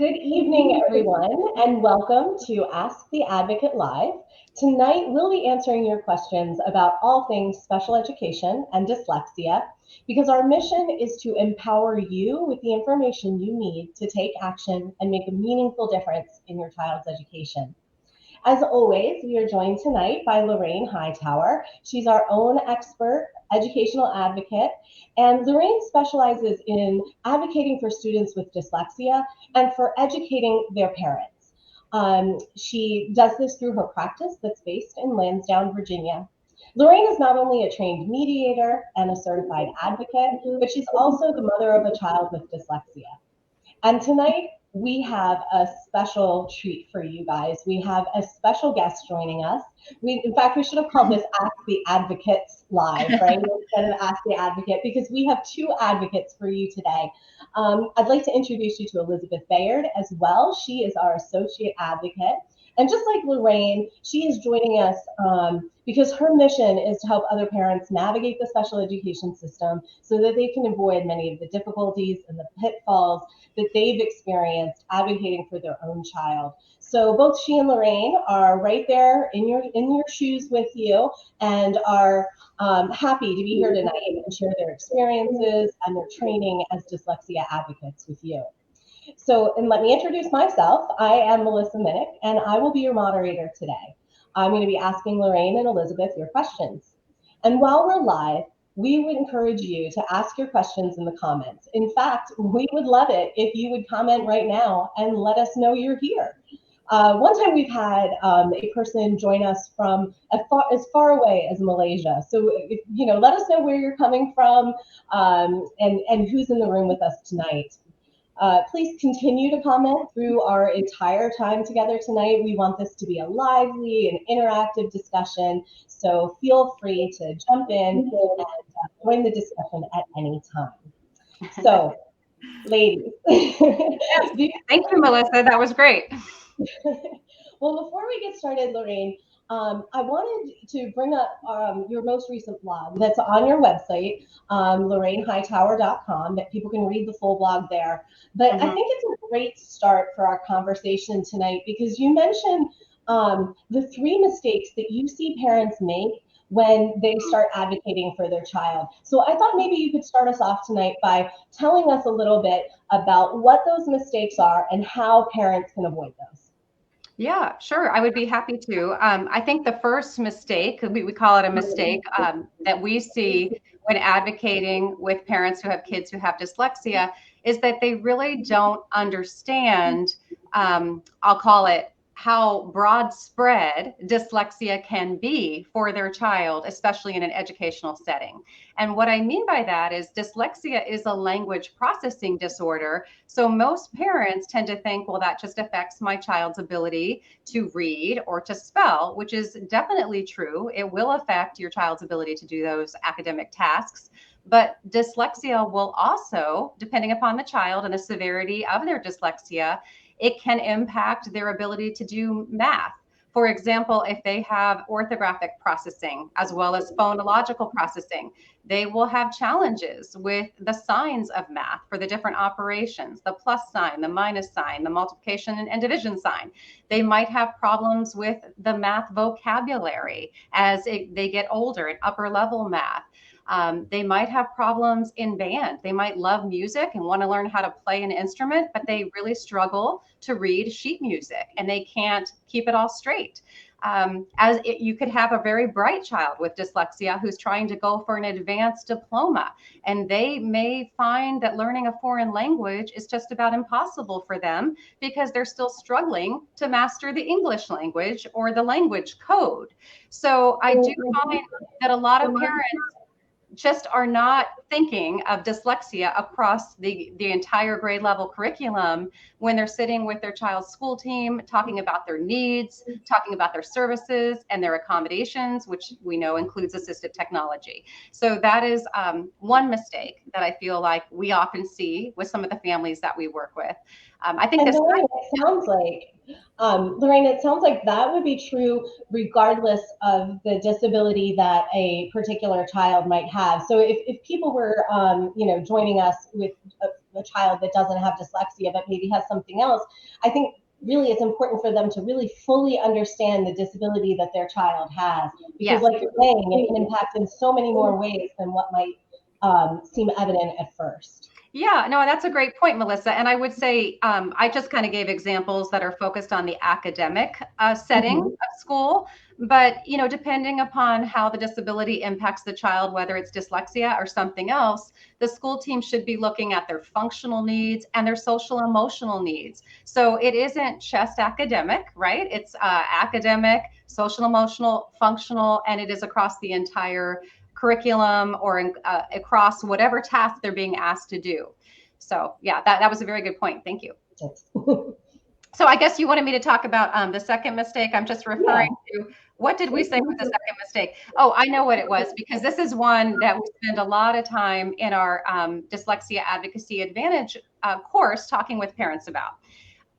Good evening, everyone, and welcome to Ask the Advocate Live. Tonight, we'll be answering your questions about all things special education and dyslexia because our mission is to empower you with the information you need to take action and make a meaningful difference in your child's education. As always, we are joined tonight by Lorraine Hightower. She's our own expert educational advocate, and Lorraine specializes in advocating for students with dyslexia and for educating their parents. She does this through her practice that's based in Lansdowne, Virginia. Lorraine is not only a trained mediator and a certified advocate, but she's also the mother of a child with dyslexia. And tonight, we have a special treat for you guys. We have a special guest joining us. In fact, we should have called this Ask the Advocates Live, right? Instead of Ask the Advocate, because we have two advocates for you today. I'd like to introduce you to Elizabeth Bayard as well. She is our associate advocate. And just like Lorraine, she is joining us because her mission is to help other parents navigate the special education system so that they can avoid many of the difficulties and the pitfalls that they've experienced advocating for their own child. So both she and Lorraine are right there in your shoes with you and are happy to be here tonight and share their experiences and their training as dyslexia advocates with you. So, and let me introduce myself. I am Melissa Minnick, and I will be your moderator today. I'm going to be asking Lorraine and Elizabeth your questions. And while we're live, we would encourage you to ask your questions in the comments. In fact, we would love it if you would comment right now and let us know you're here. One time we've had a person join us from as far away as Malaysia. So, let us know where you're coming from and who's in the room with us tonight. Please continue to comment through our entire time together tonight. We want this to be a lively and interactive discussion, so feel free to jump in and join the discussion at any time. So, ladies. Thank you, Melissa. That was great. Well, before we get started, Lorraine, I wanted to bring up your most recent blog that's on your website, lorrainehightower.com, that people can read the full blog there. But I think it's a great start for our conversation tonight because you mentioned the 3 mistakes that you see parents make when they start advocating for their child. So I thought maybe you could start us off tonight by telling us a little bit about what those mistakes are and how parents can avoid those. Yeah, sure. I would be happy to. I think the first mistake, we call it a mistake, that we see when advocating with parents who have kids who have dyslexia is that they really don't understand, I'll call it, how broad spread dyslexia can be for their child, especially in an educational setting. And what I mean by that is dyslexia is a language processing disorder. So most parents tend to think, well, that just affects my child's ability to read or to spell, which is definitely true. It will affect your child's ability to do those academic tasks. But dyslexia will also, depending upon the child and the severity of their dyslexia, it can impact their ability to do math. For example, if they have orthographic processing as well as phonological processing, they will have challenges with the signs of math for the different operations, the plus sign, the minus sign, the multiplication and division sign. They might have problems with the math vocabulary as they get older in upper level math. They might have problems in band. They might love music and want to learn how to play an instrument, but they really struggle to read sheet music and they can't keep it all straight. You could have a very bright child with dyslexia who's trying to go for an advanced diploma, and they may find that learning a foreign language is just about impossible for them because they're still struggling to master the English language or the language code. So I do find that a lot of parents just are not thinking of dyslexia across the entire grade level curriculum when they're sitting with their child's school team, talking about their needs, talking about their services and their accommodations, which we know includes assistive technology. So that is one mistake that I feel like we often see with some of the families that we work with. I think this Lorraine, it sounds like that would be true regardless of the disability that a particular child might have. So if people were, joining us with a child that doesn't have dyslexia, but maybe has something else. I think really it's important for them to really fully understand the disability that their child has, because like you're saying, it can impact in so many more ways than what might seem evident at first. Yeah, no, that's a great point, Melissa. And I would say I just kind of gave examples that are focused on the academic setting of school. But, you know, depending upon how the disability impacts the child, whether it's dyslexia or something else, the school team should be looking at their functional needs and their social emotional needs. So it isn't just academic, right? It's academic, social emotional, functional, and it is across the entire curriculum or across whatever task they're being asked to do. So yeah, that was a very good point. Thank you. So I guess you wanted me to talk about the second mistake. I'm just referring to, what did we say was the second mistake? Oh, I know what it was, because this is one that we spend a lot of time in our Dyslexia Advocacy Advantage course talking with parents about.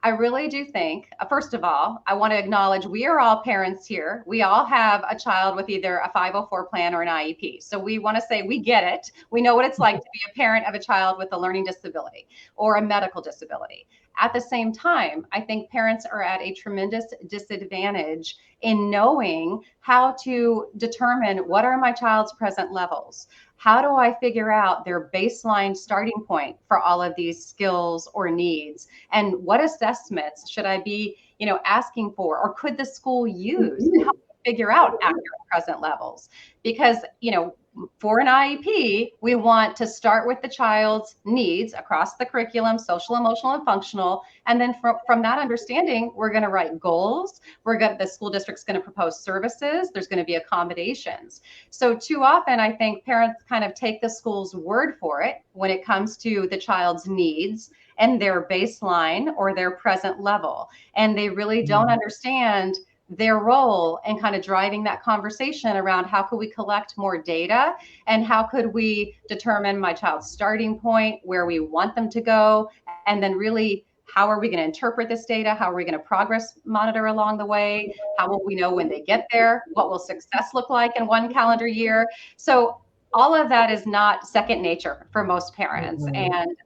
I really do think, first of all, I want to acknowledge we are all parents here. We all have a child with either a 504 plan or an IEP. So we want to say we get it. We know what it's like to be a parent of a child with a learning disability or a medical disability. At the same time, I think parents are at a tremendous disadvantage in knowing how to determine what are my child's present levels. How do I figure out their baseline starting point for all of these skills or needs? And what assessments should I be, you know, asking for, or could the school use to help figure out accurate present levels? Because, you know, for an IEP, we want to start with the child's needs across the curriculum, social, emotional, and functional. And then from that understanding, we're going to write goals. The school district's going to propose services. There's going to be accommodations. So too often, I think parents kind of take the school's word for it when it comes to the child's needs and their baseline or their present level. And they really don't understand their role in kind of driving that conversation around how could we collect more data and how could we determine my child's starting point, where we want them to go, and then really how are we going to interpret this data? How are we going to progress monitor along the way? How will we know when they get there? What will success look like in one calendar year? So all of that is not second nature for most parents. And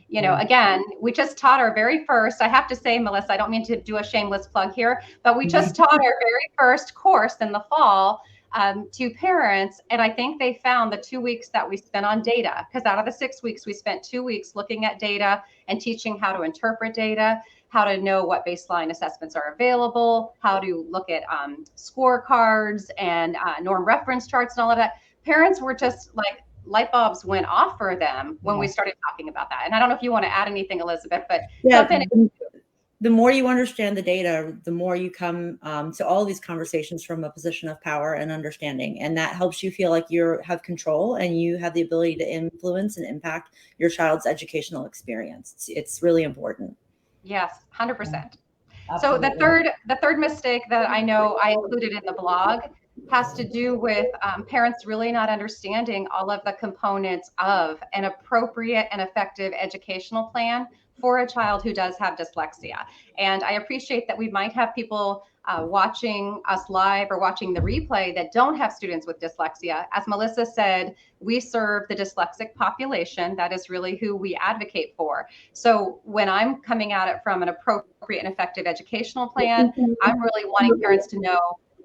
you know, again, we just taught our very first, I have to say, Melissa, I don't mean to do a shameless plug here, but we just taught our very first course in the fall to parents. And I think they found the 2 weeks that we spent on data, because out of the 6 weeks, we spent 2 weeks looking at data and teaching how to interpret data, how to know what baseline assessments are available, how to look at scorecards and norm reference charts and all of that. Parents were just like, light bulbs went off for them when we started talking about that. And I don't know if you want to add anything, Elizabeth, but the more you understand the data, the more you come to all these conversations from a position of power and understanding. And that helps you feel like you have control and you have the ability to influence and impact your child's educational experience. It's really important. Yes, 100%. So the third mistake that I know I included in the blog has to do with parents really not understanding all of the components of an appropriate and effective educational plan for a child who does have dyslexia. And I appreciate that we might have people watching us live or watching the replay that don't have students with dyslexia. As Melissa said, we serve the dyslexic population. That is really who we advocate for. So when I'm coming at it from an appropriate and effective educational plan, I'm really wanting parents to know,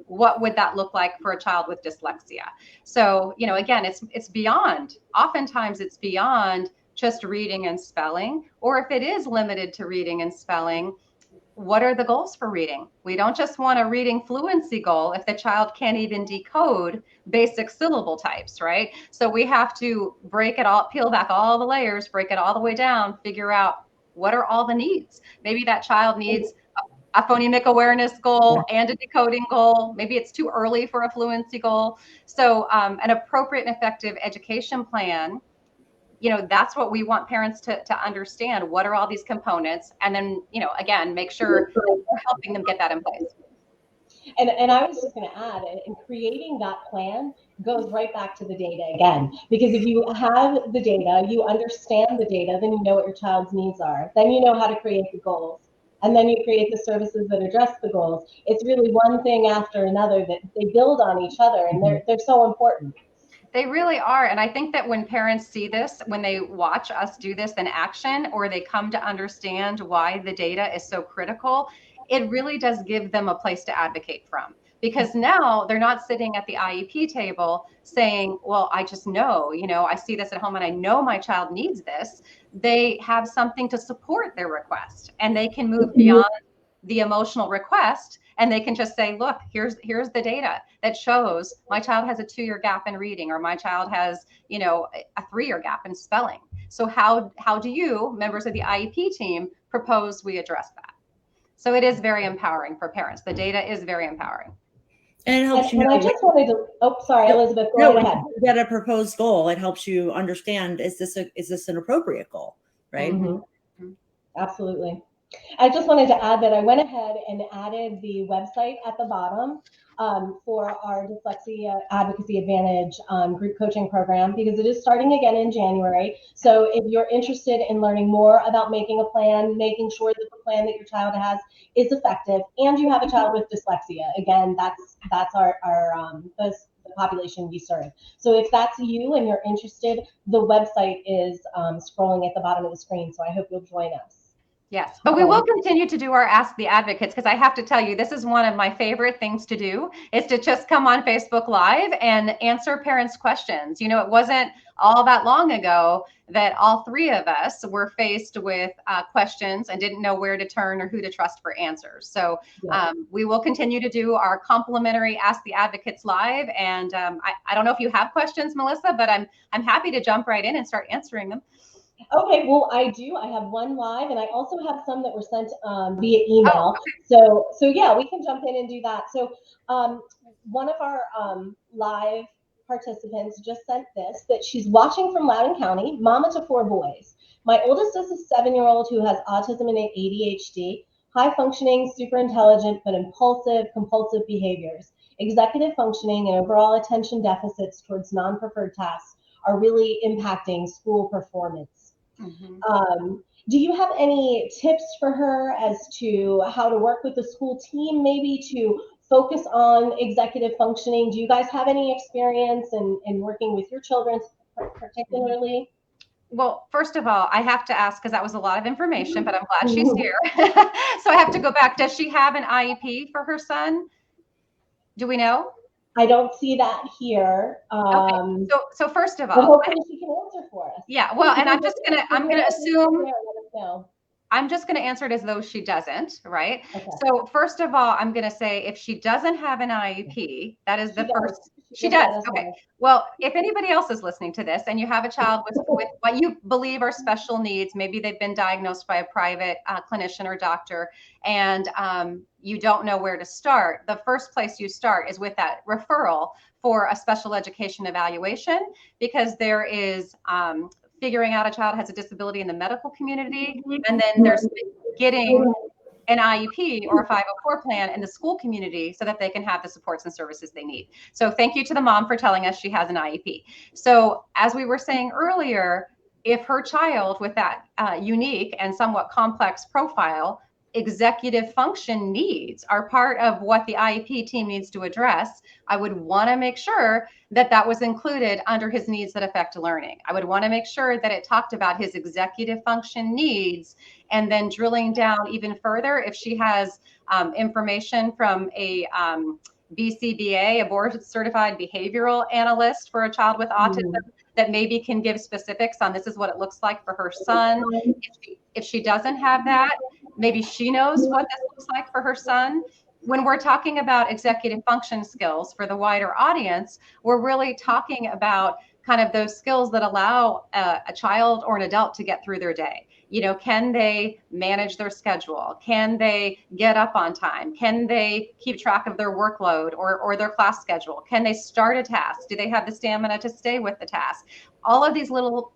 what would that look like for a child with dyslexia? So, you know, again, it's beyond, oftentimes it's beyond just reading and spelling, or if it is limited to reading and spelling, what are the goals for reading? We don't just want a reading fluency goal if the child can't even decode basic syllable types, right? So we have to break it all, peel back all the layers, break it all the way down, figure out what are all the needs. Maybe that child needs a phonemic awareness goal and a decoding goal. Maybe it's too early for a fluency goal. So an appropriate and effective education plan, you know, that's what we want parents to understand. What are all these components? And then, you know, again, make sure we're helping them get that in place. And I was just going to add, in creating that plan goes right back to the data again, because if you have the data, you understand the data, then you know what your child's needs are. Then you know how to create the goals. And then you create the services that address the goals. It's really one thing after another that they build on each other, and they're so important. They really are. And I think that when parents see this, when they watch us do this in action, or they come to understand why the data is so critical, it really does give them a place to advocate from. Because now they're not sitting at the IEP table saying, well, I just know, I see this at home and I know my child needs this. They have something to support their request, and they can move beyond the emotional request, and they can just say, look, here's the data that shows my child has a 2-year gap in reading, or my child has, a 3-year gap in spelling. So how do you, members of the IEP team, propose we address that? So it is very empowering for parents. The data is very empowering. And it helps and I just wanted to, sorry, Elizabeth, go ahead. When you get a proposed goal, it helps you understand, is this an appropriate goal, right? Mm-hmm. Absolutely. I just wanted to add that I went ahead and added the website at the bottom for our Dyslexia Advocacy Advantage group coaching program, because it is starting again in January. So if you're interested in learning more about making a plan, making sure that the plan that your child has is effective, and you have a child with dyslexia, again, that's our the population we serve. So if that's you and you're interested, the website is scrolling at the bottom of the screen. So I hope you'll join us. Yes, but we will continue to do our Ask the Advocates, because I have to tell you, this is one of my favorite things to do, is to just come on Facebook Live and answer parents' questions. It wasn't all that long ago that all 3 of us were faced with questions and didn't know where to turn or who to trust for answers. So we will continue to do our complimentary Ask the Advocates Live. And I don't know if you have questions, Melissa, but I'm happy to jump right in and start answering them. Okay, well, I do. I have one live, and I also have some that were sent via email. Oh, okay. So yeah, we can jump in and do that. So one of our live participants just sent this, that she's watching from Loudoun County, mama to 4 boys. My oldest is a 7-year-old who has autism and ADHD, high functioning, super intelligent, but impulsive, compulsive behaviors. Executive functioning and overall attention deficits towards non-preferred tasks are really impacting school performance. Mm-hmm. Do you have any tips for her as to how to work with the school team, maybe to focus on executive functioning? Do you guys have any experience in working with your children particularly? Well, first of all, I have to ask, because that was a lot of information, but I'm glad she's here. So I have to go back. Does she have an IEP for her son? Do we know? I don't see that here. Okay. So first of all, hopefully she can answer for us. Yeah. Well, and I'm gonna assume. I'm just going to answer it as though she doesn't, right? Okay. So first of all, I'm going to say, if she doesn't have an IEP, that is the first. She does. Okay. Well, if anybody else is listening to this and you have a child with what you believe are special needs, maybe they've been diagnosed by a private clinician or doctor, and you don't know where to start, the first place you start is with that referral for a special education evaluation, because there is figuring out a child has a disability in the medical community, and then there's getting an IEP or a 504 plan in the school community so that they can have the supports and services they need. So thank you to the mom for telling us she has an IEP. So as we were saying earlier, if her child with that unique and somewhat complex profile, executive function needs are part of what the IEP team needs to address, I would want to make sure that that was included under his needs that affect learning. I would want to make sure that it talked about his executive function needs, and then drilling down even further, if she has information from a BCBA, a board certified behavioral analyst for a child with autism, that maybe can give specifics on this is what it looks like for her son. If she doesn't have that, maybe she knows what this looks like for her son. When we're talking about executive function skills for the wider audience, we're really talking about kind of those skills that allow a child or an adult to get through their day. Can they manage their schedule? Can they get up on time? Can they keep track of their workload or their class schedule? Can they start a task? Do they have the stamina to stay with the task? All of these little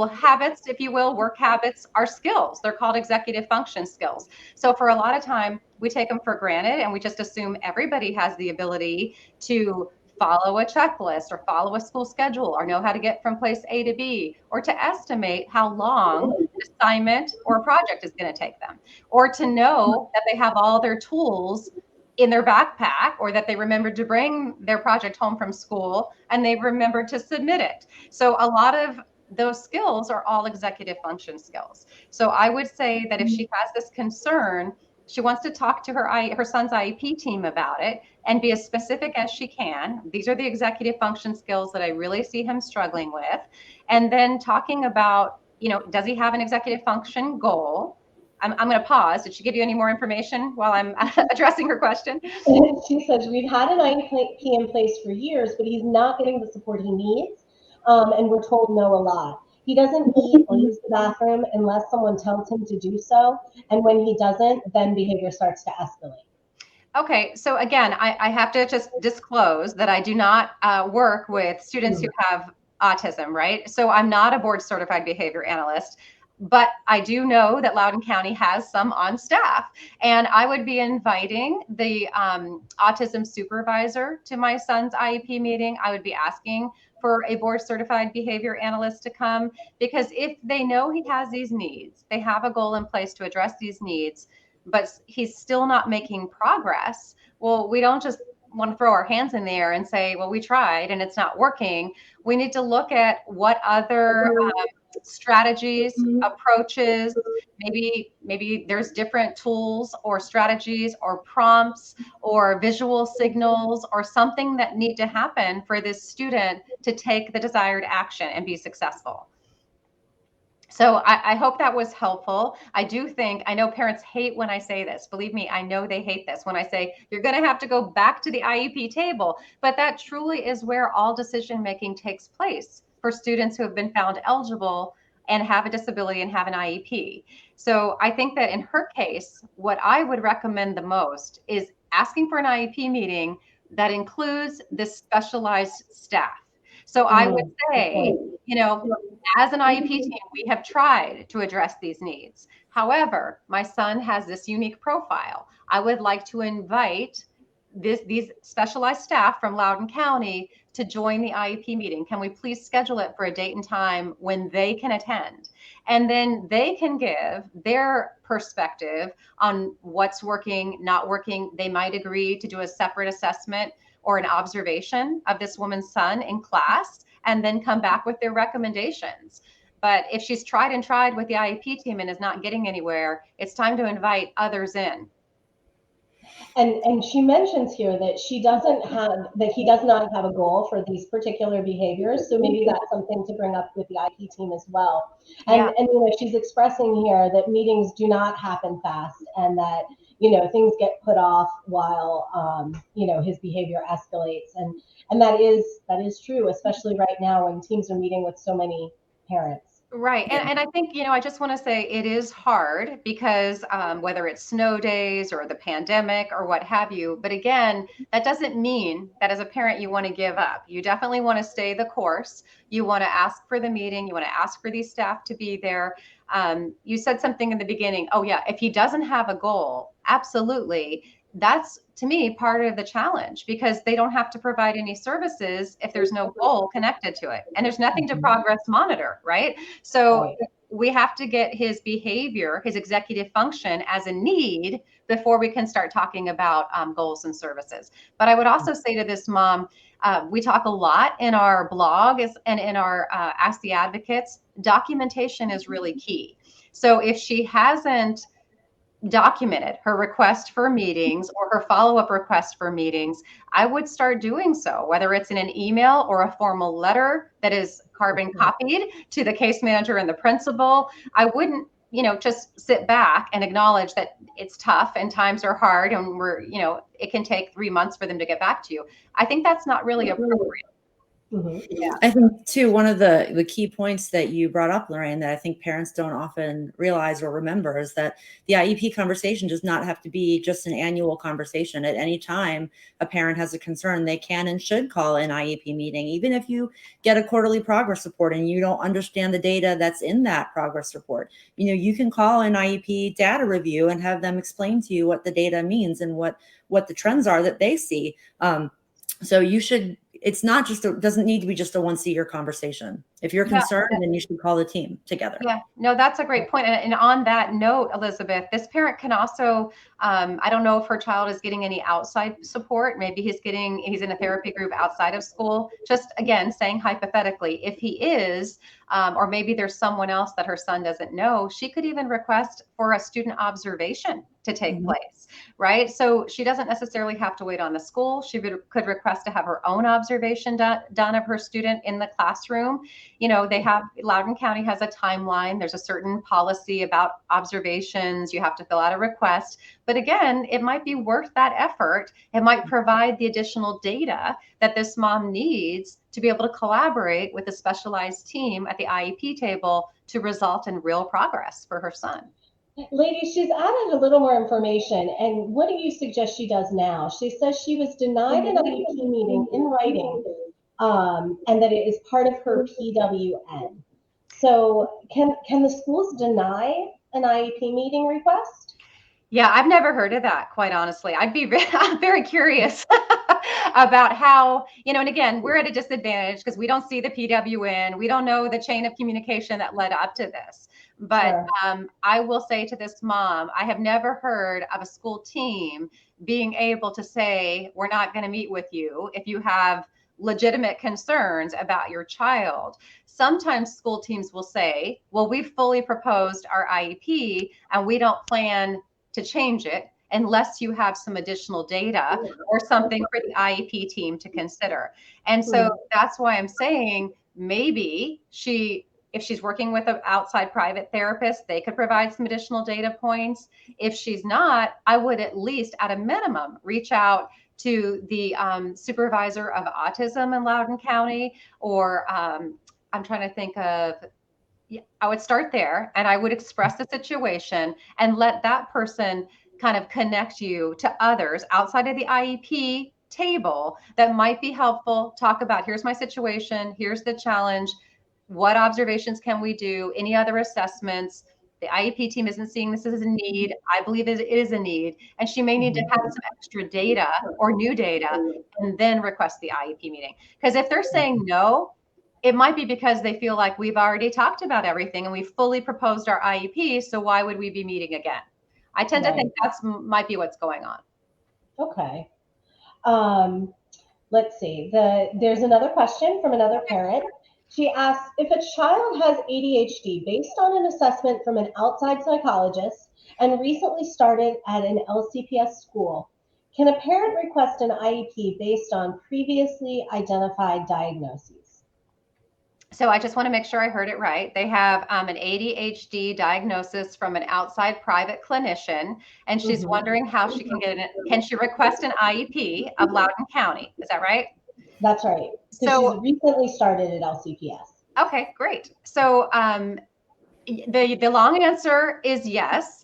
habits, if you will, work habits, are skills. They're called executive function skills. So for a lot of time, we take them for granted and we just assume everybody has the ability to follow a checklist or follow a school schedule or know how to get from place A to B, or to estimate how long an assignment or a project is going to take them, or to know that they have all their tools in their backpack, or that they remembered to bring their project home from school and they remembered to submit it. So a lot of those skills are all executive function skills. So I would say that if she has this concern, she wants to talk to her son's IEP team about it and be as specific as she can. These are the executive function skills that I really see him struggling with. And then talking about, does he have an executive function goal? I'm going to pause. Did she give you any more information while I'm addressing her question? She says, we've had an IEP in place for years, but he's not getting the support he needs. And we're told no a lot. He doesn't eat or use the bathroom unless someone tells him to do so. And when he doesn't, then behavior starts to escalate. Okay, so again, I have to just disclose that I do not work with students who have autism, right? So I'm not a board certified behavior analyst, but I do know that Loudoun County has some on staff. And I would be inviting the autism supervisor to my son's IEP meeting. I would be asking for a board certified behavior analyst to come, because if they know he has these needs, they have a goal in place to address these needs, but he's still not making progress. Well, we don't just want to throw our hands in the air and say, well, we tried and it's not working. We need to look at what other strategies, approaches, maybe there's different tools or strategies or prompts or visual signals or something that need to happen for this student to take the desired action and be successful. So I hope that was helpful. I know parents hate when I say this. Believe me, I know they hate this when I say you're going to have to go back to the IEP table, but that truly is where all decision making takes place for students who have been found eligible and have a disability and have an IEP. So I think that in her case, what I would recommend the most is asking for an IEP meeting that includes this specialized staff. So I would say, as an IEP team, we have tried to address these needs. However, my son has this unique profile. I would like to invite these specialized staff from Loudoun County to join the IEP meeting. Can we please schedule it for a date and time when they can attend? And then they can give their perspective on what's working, not working. They might agree to do a separate assessment or an observation of this woman's son in class, and then come back with their recommendations. But if she's tried and tried with the IEP team and is not getting anywhere, it's time to invite others in. And she mentions here that he does not have a goal for these particular behaviors. So maybe that's something to bring up with the IEP team as well. And she's expressing here that meetings do not happen fast, and that things get put off while his behavior escalates, and that is true, especially right now when teams are meeting with so many parents. Right. And I think, I just want to say it is hard because whether it's snow days or the pandemic or what have you, but again, that doesn't mean that as a parent you want to give up. You definitely want to stay the course. You want to ask for the meeting. You want to ask for these staff to be there. You said something in the beginning. Oh yeah, if he doesn't have a goal, absolutely. That's, to me, part of the challenge, because they don't have to provide any services if there's no goal connected to it. And there's nothing to progress monitor, right? So we have to get his behavior, his executive function as a need before we can start talking about goals and services. But I would also say to this mom, we talk a lot in our blog and in our Ask the Advocates, documentation is really key. So if she hasn't documented her request for meetings or her follow-up request for meetings, I would start doing so, whether it's in an email or a formal letter that is carbon copied to the case manager and the principal. I wouldn't, just sit back and acknowledge that it's tough and times are hard and it can take 3 months for them to get back to you. I think that's not really appropriate. Yeah. I think too, one of the key points that you brought up, Lorraine, that I think parents don't often realize or remember is that the IEP conversation does not have to be just an annual conversation. At any time a parent has a concern, they can and should call an IEP meeting. Even if you get a quarterly progress report and you don't understand the data that's in that progress report, you can call an IEP data review and have them explain to you what the data means and what the trends are that they see. So you should it's not just doesn't need to be just a once a year conversation. If you're concerned, then you should call the team together. Yeah, no, that's a great point. And on that note, Elizabeth, this parent can also, I don't know if her child is getting any outside support. Maybe he's in a therapy group outside of school. Just again, saying hypothetically, if he is, or maybe there's someone else that her son doesn't know, she could even request for a student observation to take place, right? So she doesn't necessarily have to wait on the school. She could request to have her own observation done of her student in the classroom. You know, Loudoun County has a timeline. There's a certain policy about observations. You have to fill out a request. But again, it might be worth that effort. It might provide the additional data that this mom needs to be able to collaborate with a specialized team at the IEP table to result in real progress for her son. Ladies, she's added a little more information. And what do you suggest she does now? She says she was denied an IEP meeting in writing, and that it is part of her PWN. So can the schools deny an IEP meeting request? Yeah, I've never heard of that, quite honestly. I'd be very curious about how, and again, we're at a disadvantage because we don't see the PWN. We don't know the chain of communication that led up to this. But sure. I will say to this mom, I have never heard of a school team being able to say, we're not going to meet with you if you have legitimate concerns about your child. Sometimes school teams will say, well, we've fully proposed our IEP and we don't plan to change it unless you have some additional data or something for the IEP team to consider. And so that's why I'm saying maybe if she's working with an outside private therapist, they could provide some additional data points. If she's not, I would at least at a minimum reach out to the supervisor of autism in Loudoun County, or I'm trying to think of, I would start there and I would express the situation and let that person kind of connect you to others outside of the IEP table that might be helpful. Talk about, here's my situation, here's the challenge, what observations can we do, any other assessments? The IEP team isn't seeing this as a need. I believe it is a need. And she may need to have some extra data or new data and then request the IEP meeting. Because if they're saying no, it might be because they feel like we've already talked about everything and we've fully proposed our IEP. So why would we be meeting again? I tend to think might be what's going on. Okay. Let's see. There's another question from another parent. She asks, if a child has ADHD based on an assessment from an outside psychologist and recently started at an LCPS school, can a parent request an IEP based on previously identified diagnoses? So I just want to make sure I heard it right. They have an ADHD diagnosis from an outside private clinician, and she's wondering how she can get it. Can she request an IEP of Loudoun County? Is that right? That's right. So she's recently started at LCPS. Okay, great. So the long answer is yes.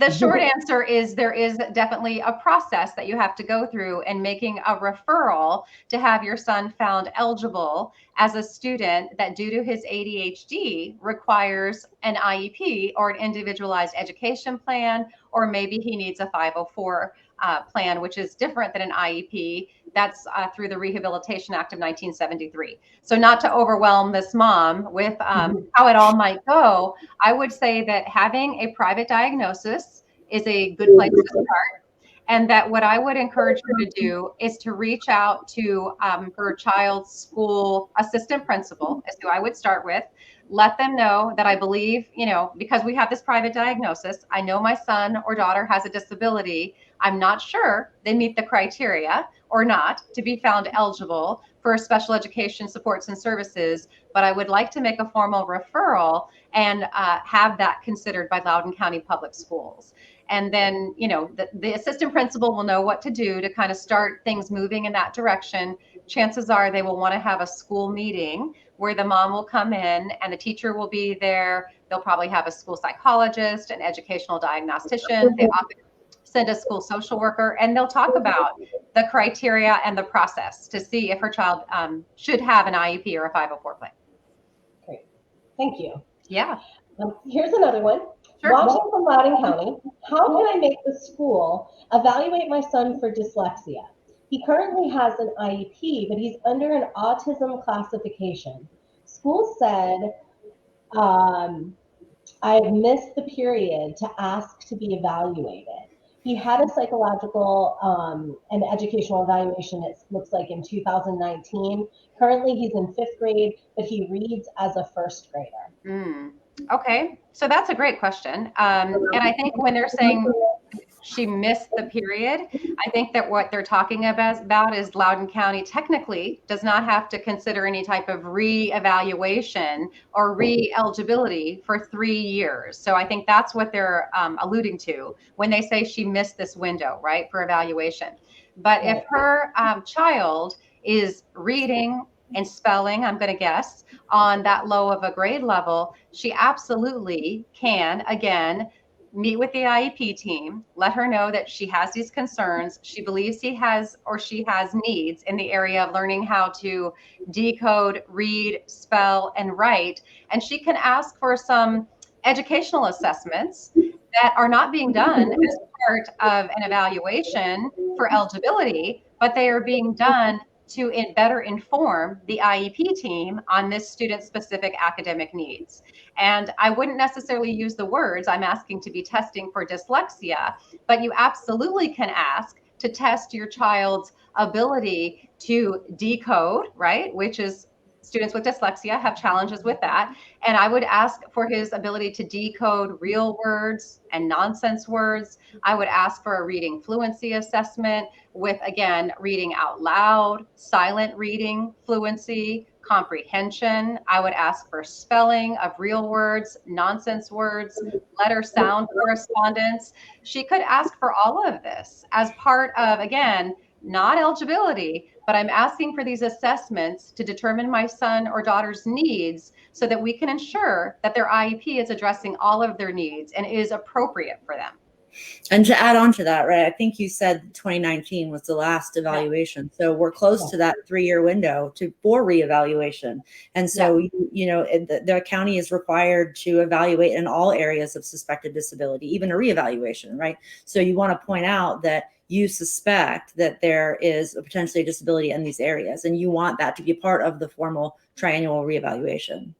The short answer is there is definitely a process that you have to go through in making a referral to have your son found eligible as a student that, due to his ADHD, requires an IEP or an individualized education plan, or maybe he needs a 504 plan, which is different than an IEP. That's through the Rehabilitation Act of 1973. So not to overwhelm this mom with how it all might go, I would say that having a private diagnosis is a good place to start. And that what I would encourage her to do is to reach out to her child's school assistant principal, is who I would start with. Let them know that I believe, because we have this private diagnosis, I know my son or daughter has a disability. I'm not sure they meet the criteria or not to be found eligible for special education supports and services, but I would like to make a formal referral and have that considered by Loudoun County Public Schools. And then, the assistant principal will know what to do to kind of start things moving in that direction. Chances are they will want to have a school meeting where the mom will come in and the teacher will be there. They'll probably have a school psychologist, an educational diagnostician. They often send a school social worker, and they'll talk about the criteria and the process to see if her child should have an IEP or a 504 plan. Great. Thank you. Yeah. Here's another one. Sure. Watching from Loudoun County, how can I make the school evaluate my son for dyslexia? He currently has an IEP, but he's under an autism classification. School said, I've missed the period to ask to be evaluated. He had a psychological and educational evaluation, it looks like, in 2019. Currently, he's in 5th grade, but he reads as a 1st grader. Okay, so that's a great question. And I think when they're saying she missed the period, I think that what they're talking about is Loudoun County technically does not have to consider any type of re-evaluation or re-eligibility for 3 years. So I think that's what they're alluding to when they say she missed this window, right, for evaluation. But if her child is reading and spelling, I'm going to guess, on that low of a grade level, she absolutely can, again, meet with the IEP team, let her know that she has these concerns. She believes he has or she has needs in the area of learning how to decode, read, spell, and write. And she can ask for some educational assessments that are not being done as part of an evaluation for eligibility, but they are being done to better inform the IEP team on this student-specific academic needs. And I wouldn't necessarily use the words, I'm asking to be testing for dyslexia, but you absolutely can ask to test your child's ability to decode, right? Which is, students with dyslexia have challenges with that. And I would ask for his ability to decode real words and nonsense words. I would ask for a reading fluency assessment with, again, reading out loud, silent reading fluency, comprehension. I would ask for spelling of real words, nonsense words, letter sound correspondence. She could ask for all of this as part of, again, not eligibility, but I'm asking for these assessments to determine my son or daughter's needs so that we can ensure that their IEP is addressing all of their needs and is appropriate for them. And to add on to that, right, I think you said 2019 was the last evaluation. So we're close to that 3-year window for reevaluation. And so, the county is required to evaluate in all areas of suspected disability, even a reevaluation, right? So you want to point out that you suspect that there is a potentially a disability in these areas, and you want that to be part of the formal triannual reevaluation.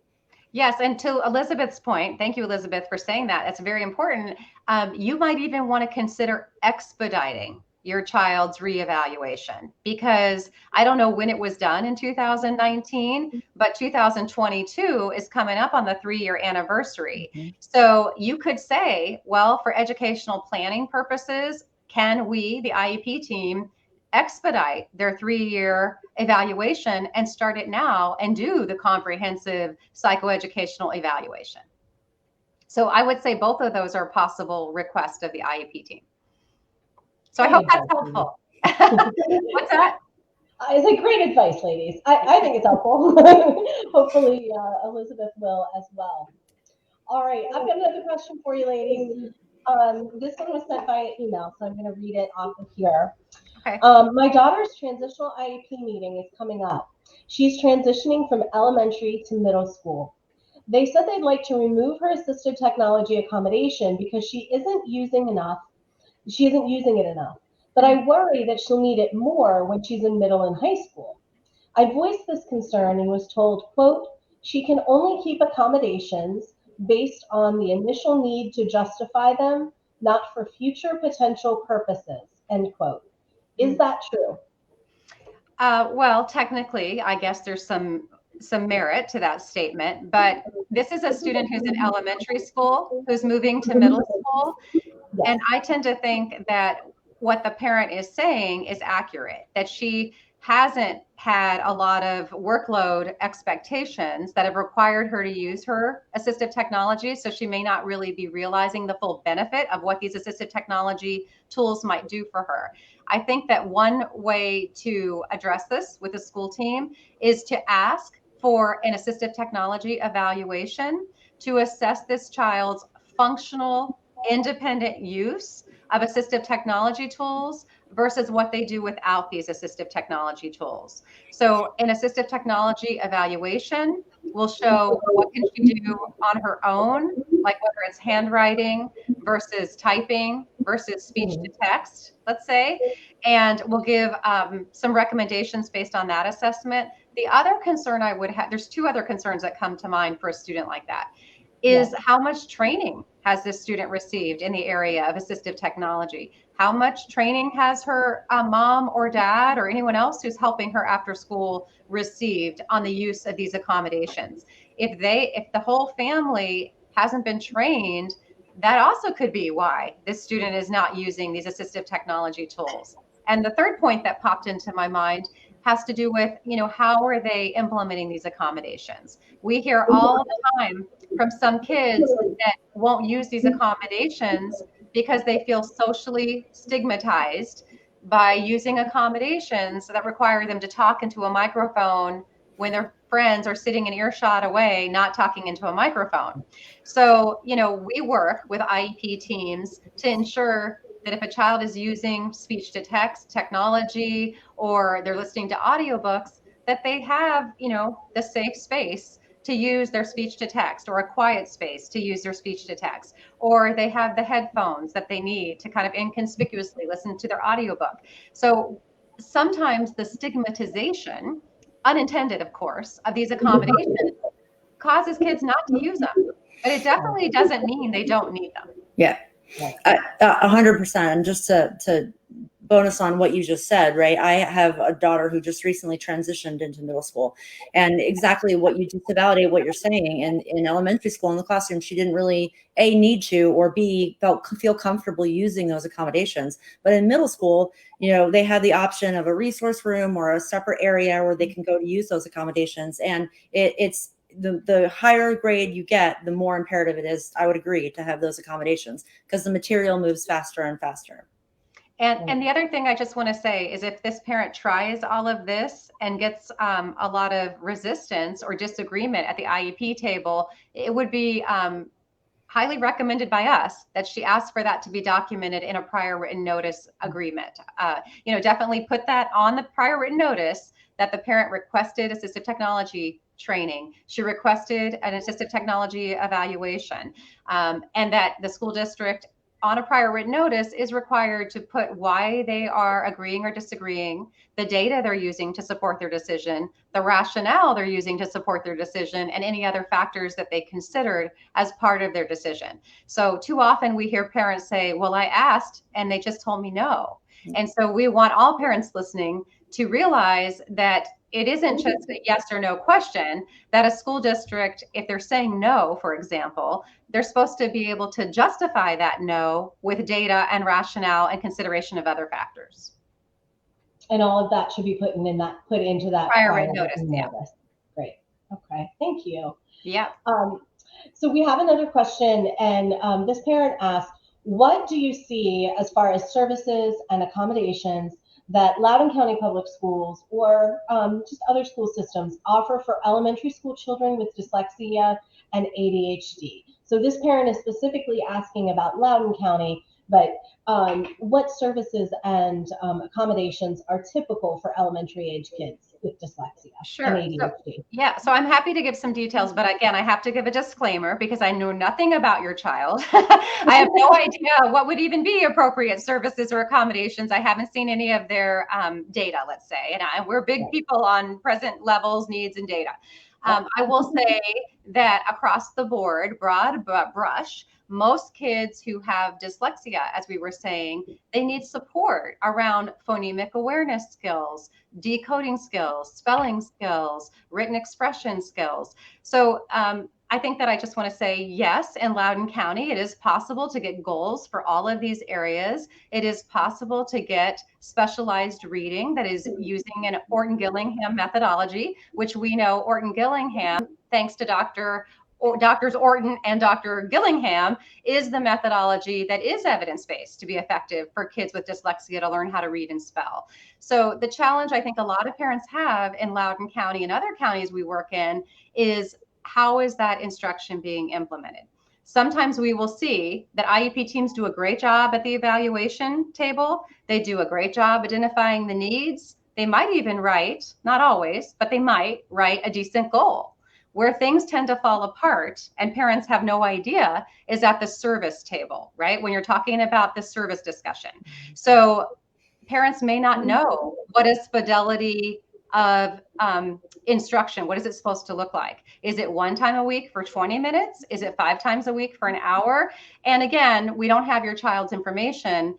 Yes, and to Elizabeth's point, thank you, Elizabeth, for saying that. That's very important. You might even want to consider expediting your child's reevaluation, because I don't know when it was done in 2019, but 2022 is coming up on the 3-year anniversary. Mm-hmm. So you could say, well, for educational planning purposes, can we, the IEP team, expedite their 3-year evaluation and start it now and do the comprehensive psychoeducational evaluation? So I would say both of those are possible requests of the IEP team. So I hope that's helpful. What's that? It's a great advice, ladies. I think it's helpful. Hopefully Elizabeth will as well. All right, I've got another question for you, ladies. This one was sent via email, so I'm going to read it off of here. Okay. My daughter's transitional IEP meeting is coming up. She's transitioning from elementary to middle school. They said they'd like to remove her assistive technology accommodation because she isn't using it enough. But I worry that she'll need it more when she's in middle and high school. I voiced this concern and was told, quote, she can only keep accommodations based on the initial need to justify them, not for future potential purposes, end quote. Is that true? Well, technically, I guess there's some merit to that statement, but this is a student who's in elementary school, who's moving to middle school. Yes. And I tend to think that what the parent is saying is accurate, that she hasn't had a lot of workload expectations that have required her to use her assistive technology. So she may not really be realizing the full benefit of what these assistive technology tools might do for her. I think that one way to address this with the school team is to ask for an assistive technology evaluation to assess this child's functional, independent use of assistive technology tools versus what they do without these assistive technology tools. So an assistive technology evaluation will show what can she do on her own, like whether it's handwriting versus typing versus speech to text, let's say, and we'll give some recommendations based on that assessment. The other concern I would have, there's two other concerns that come to mind for a student like that, is how much training has this student received in the area of assistive technology? How much training has her mom or dad or anyone else who's helping her after school received on the use of these accommodations? If the whole family hasn't been trained, that also could be why this student is not using these assistive technology tools. And the third point that popped into my mind has to do with, how are they implementing these accommodations? We hear all the time from some kids that won't use these accommodations because they feel socially stigmatized by using accommodations that require them to talk into a microphone when their friends are sitting an earshot away, not talking into a microphone. So, we work with IEP teams to ensure that if a child is using speech to text technology or they're listening to audiobooks, that they have, the safe space to use their speech to text, or a quiet space to use their speech to text, or they have the headphones that they need to kind of inconspicuously listen to their audiobook. So sometimes the stigmatization, unintended of course, of these accommodations causes kids not to use them, but it definitely doesn't mean they don't need them. Yeah. 100%. And just to bonus on what you just said, right? I have a daughter who just recently transitioned into middle school, and exactly what you just to validate what you're saying. And in elementary school in the classroom, she didn't really need to, or feel comfortable using those accommodations. But in middle school, they had the option of a resource room or a separate area where they can go to use those accommodations. And it's the higher grade you get, the more imperative it is, I would agree, to have those accommodations, because the material moves faster and faster. And the other thing I just want to say is, if this parent tries all of this and gets a lot of resistance or disagreement at the IEP table, it would be highly recommended by us that she ask for that to be documented in a prior written notice agreement. Definitely put that on the prior written notice that the parent requested assistive technology training. She requested an assistive technology evaluation, and that the school district on a prior written notice is required to put why they are agreeing or disagreeing, the data they're using to support their decision, the rationale they're using to support their decision, and any other factors that they considered as part of their decision. So too often we hear parents say, well, I asked and they just told me no. And so we want all parents listening to realize that it isn't just a yes or no question, that a school district, if they're saying no, for example, they're supposed to be able to justify that no with data and rationale and consideration of other factors. And all of that should be put into that prior written notice. Yeah. Great. Okay. Thank you. Yeah. So we have another question, and this parent asked, what do you see as far as services and accommodations that Loudoun County Public Schools or just other school systems offer for elementary school children with dyslexia and ADHD? So this parent is specifically asking about Loudoun County, but what services and accommodations are typical for elementary age kids with dyslexia and ADHD? So I'm happy to give some details, but again, I have to give a disclaimer because I know nothing about your child. I have no idea what would even be appropriate services or accommodations. I haven't seen any of their data, let's say, and we're big people on present levels, needs, and data. I will say that across the board, broad brush, most kids who have dyslexia, as we were saying, they need support around phonemic awareness skills, decoding skills, spelling skills, written expression skills. So I think that I just want to say, yes, in Loudoun County, it is possible to get goals for all of these areas. It is possible to get specialized reading that is using an Orton-Gillingham methodology, which we know Orton-Gillingham, thanks to Doctors Orton and Dr. Gillingham, is the methodology that is evidence-based to be effective for kids with dyslexia to learn how to read and spell. So the challenge I think a lot of parents have in Loudoun County and other counties we work in is, how is that instruction being implemented? Sometimes we will see that IEP teams do a great job at the evaluation table. They do a great job identifying the needs. They might even write, not always, but they might write a decent goal. Where things tend to fall apart and parents have no idea is at the service table, right? When you're talking about the service discussion. So parents may not know what is fidelity of instruction. What is it supposed to look like? Is it one time a week for 20 minutes? Is it 5 times a week for an hour? And again, we don't have your child's information.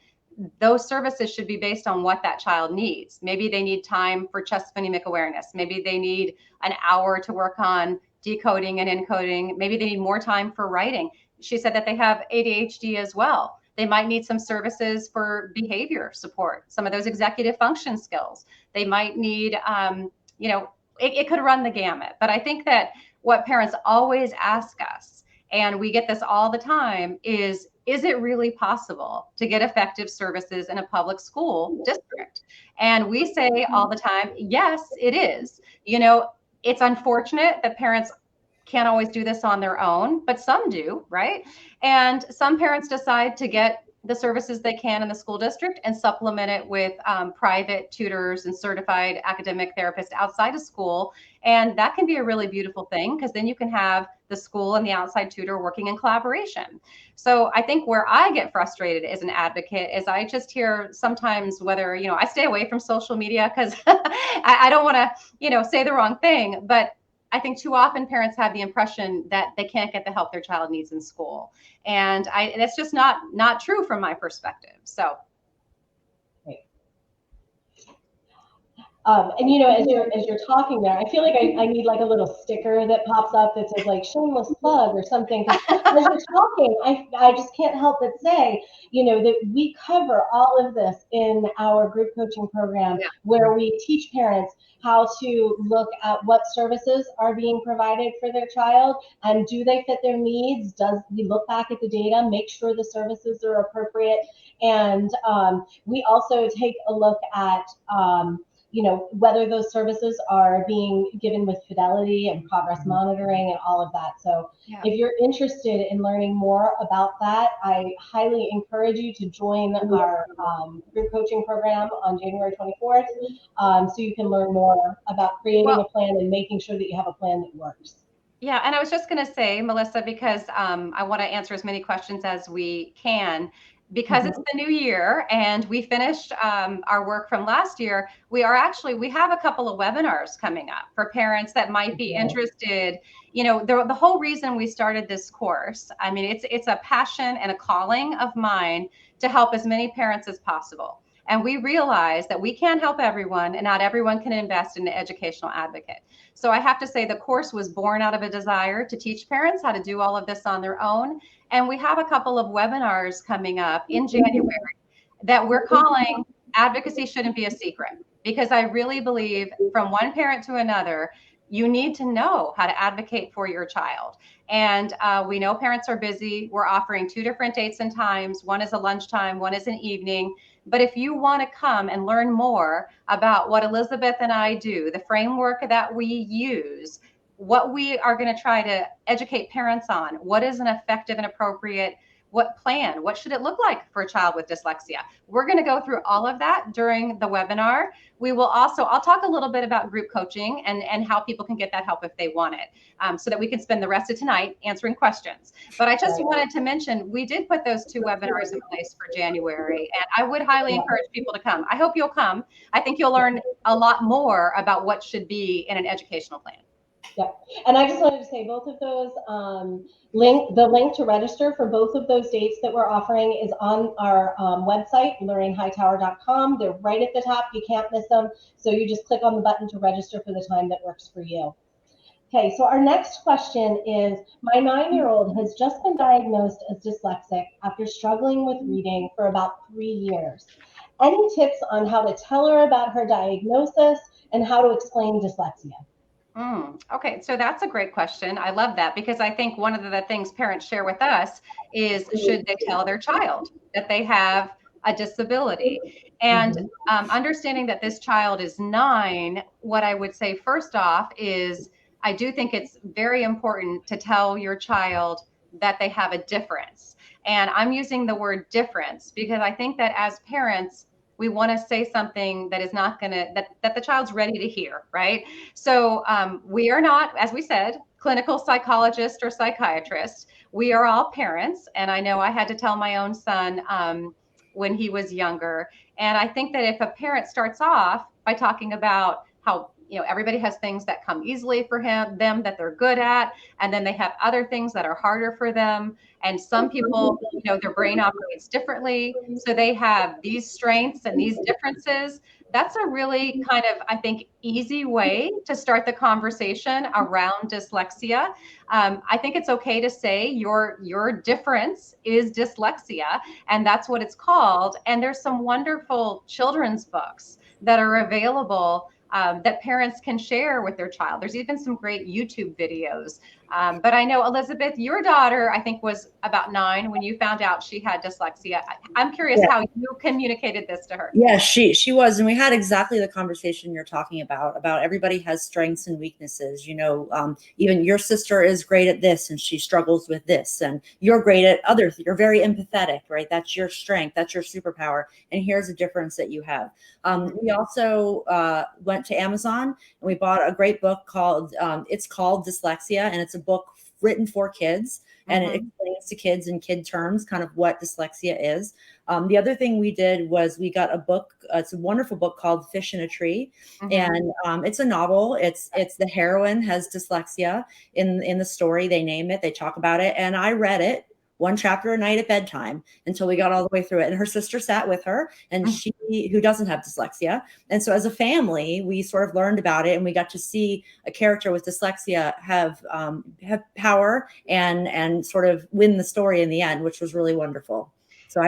Those services should be based on what that child needs. Maybe they need time for chest phonemic awareness. Maybe they need an hour to work on decoding and encoding. Maybe they need more time for writing. She said that they have ADHD as well. They might need some services for behavior support, some of those executive function skills. They might need, it could run the gamut. But I think that what parents always ask us, and we get this all the time, is it really possible to get effective services in a public school district? And we say all the time, yes, it is. It's unfortunate that parents can't always do this on their own, but some do, right? And some parents decide to get the services they can in the school district and supplement it with private tutors and certified academic therapists outside of school. And that can be a really beautiful thing, because then you can have the school and the outside tutor working in collaboration. So I think where I get frustrated as an advocate is I just hear sometimes whether, I stay away from social media because I don't want to, say the wrong thing, but I think too often parents have the impression that they can't get the help their child needs in school. And that's just not true from my perspective. So. And as you're talking there, I feel like I need like a little sticker that pops up that says like shameless plug or something. As you're talking, I just can't help but say, that we cover all of this in our group coaching program, where we teach parents how to look at what services are being provided for their child and do they fit their needs? We look back at the data, make sure the services are appropriate. And we also take a look at whether those services are being given with fidelity and progress monitoring and all of that. So if you're interested in learning more about that, I highly encourage you to join our group coaching program on January 24th, so you can learn more about creating a plan and making sure that you have a plan that works. Yeah, and I was just going to say, Melissa, because I want to answer as many questions as we can, because it's the new year and we finished our work from last year. We have a couple of webinars coming up for parents that might be interested. The whole reason we started this course, I mean, it's a passion and a calling of mine to help as many parents as possible. And we realize that we can't help everyone, and not everyone can invest in an educational advocate. So I have to say the course was born out of a desire to teach parents how to do all of this on their own. And we have a couple of webinars coming up in January that we're calling Advocacy Shouldn't Be a Secret, because I really believe from one parent to another, you need to know how to advocate for your child. And we know parents are busy. We're offering 2 different dates and times. One is a lunchtime, one is an evening. But if you want to come and learn more about what Elizabeth and I do, the framework that we use, what we are going to try to educate parents on, what is an effective and appropriate plan? What should it look like for a child with dyslexia? We're going to go through all of that during the webinar. We will also, I'll talk a little bit about group coaching and how people can get that help if they want it, so that we can spend the rest of tonight answering questions. But I just wanted to mention, we did put those 2 webinars in place for January, and I would highly encourage people to come. I hope you'll come. I think you'll learn a lot more about what should be in an educational plan. Yeah, and I just wanted to say both of those the link to register for both of those dates that we're offering is on our website, lorrainehightower.com. They're right at the top. You can't miss them. So you just click on the button to register for the time that works for you. Okay, so our next question is, my 9-year-old has just been diagnosed as dyslexic after struggling with reading for about 3 years. Any tips on how to tell her about her diagnosis and how to explain dyslexia? Okay, so that's a great question. I love that, because I think one of the things parents share with us is, should they tell their child that they have a disability? And understanding that this child is 9, what I would say first off is, I do think it's very important to tell your child that they have a difference. And I'm using the word difference because I think that as parents, we want to say something that is not going to, that the child's ready to hear, right? So we are not, as we said, clinical psychologist or psychiatrist. We are all parents. And I know I had to tell my own son when he was younger. And I think that if a parent starts off by talking about how, everybody has things that come easily for them that they're good at, and then they have other things that are harder for them. And some people, their brain operates differently. So they have these strengths and these differences. That's a really kind of, I think, easy way to start the conversation around dyslexia. I think it's okay to say your difference is dyslexia, and that's what it's called. And there's some wonderful children's books that are available that parents can share with their child. There's even some great YouTube videos. But I know, Elizabeth, your daughter, I think, was about 9 when you found out she had dyslexia. I'm curious how you communicated this to her. Yeah, she was. And we had exactly the conversation you're talking about everybody has strengths and weaknesses. Even your sister is great at this and she struggles with this, and you're great at others. You're very empathetic, right? That's your strength. That's your superpower. And here's a difference that you have. We also went to Amazon and we bought a great book called, it's called Dyslexia, and it's a book written for kids, and it explains to kids in kid terms kind of what dyslexia is. The other thing we did was we got a book. It's a wonderful book called Fish in a Tree, and it's a novel. It's the heroine has dyslexia in the story. They name it. They talk about it, and I read it one chapter a night at bedtime until we got all the way through it. And her sister sat with her, and she, who doesn't have dyslexia. And so as a family, we sort of learned about it, and we got to see a character with dyslexia have power and sort of win the story in the end, which was really wonderful. So